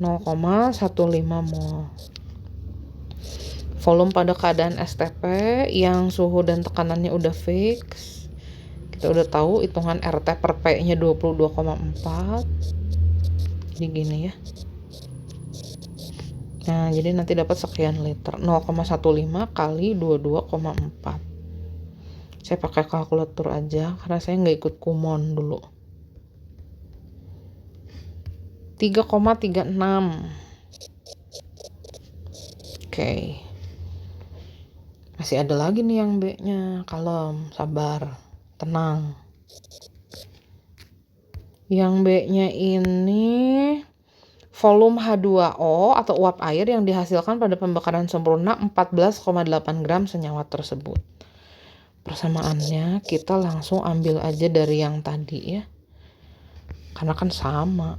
0,15 mol. Volume pada keadaan STP yang suhu dan tekanannya udah fix. Kita udah tahu hitungan RT per P-nya 22,4. Jadi gini ya. Nah, jadi nanti dapat sekian liter. 0,15 kali 22,4. Saya pakai kalkulator aja karena saya nggak ikut kumon dulu. 3,36. Oke. Masih ada lagi nih yang B-nya. Kalem, sabar, tenang. Yang B-nya ini volume H2O atau uap air yang dihasilkan pada pembakaran sempurna 14,8 gram senyawa tersebut. Persamaannya kita langsung ambil aja dari yang tadi ya. Karena kan sama.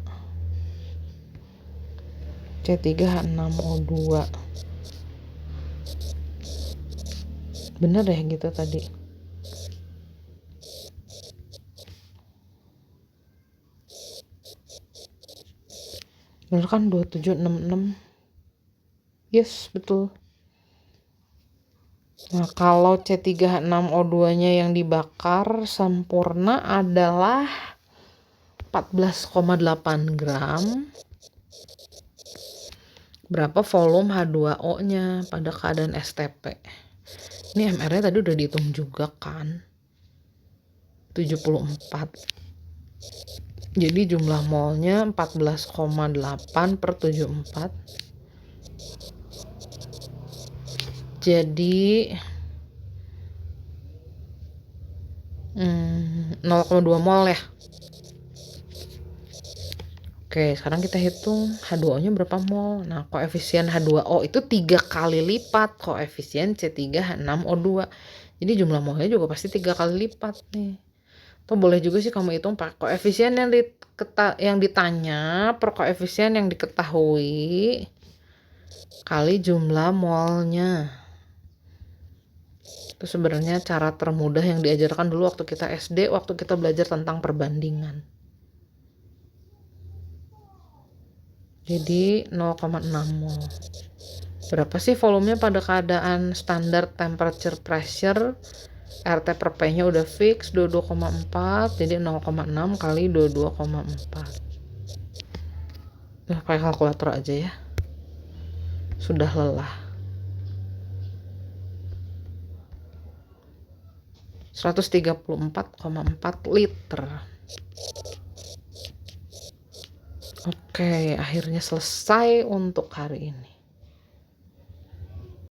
C3H6O2. Bener ya gitu tadi. Bener kan 2766. Yes, betul. Nah, kalau C3H6O2-nya yang dibakar sempurna adalah 14,8 gram. Berapa volume H2O-nya pada keadaan STP? Ini MR-nya tadi udah dihitung juga kan. 74. Jadi jumlah molnya 14,8 per 74. Jadi 0,2 mol ya. Oke, sekarang kita hitung H2O-nya berapa mol. Nah, koefisien H2O itu 3 kali lipat koefisien C3H6O2. Jadi jumlah molnya juga pasti 3 kali lipat nih. Atau boleh juga sih kamu hitung pakai koefisien yang ditanya per koefisien yang diketahui kali jumlah molnya. Itu sebenarnya cara termudah yang diajarkan dulu waktu kita SD, waktu kita belajar tentang perbandingan. Jadi 0,6 mol. Berapa sih volumenya pada keadaan standar temperature pressure? RT per P-nya udah fix 22,4. Jadi 0,6 kali 22,4. Nah, pakai kalkulator aja ya. Sudah lelah. 134,4 liter. Oke, akhirnya selesai untuk hari ini.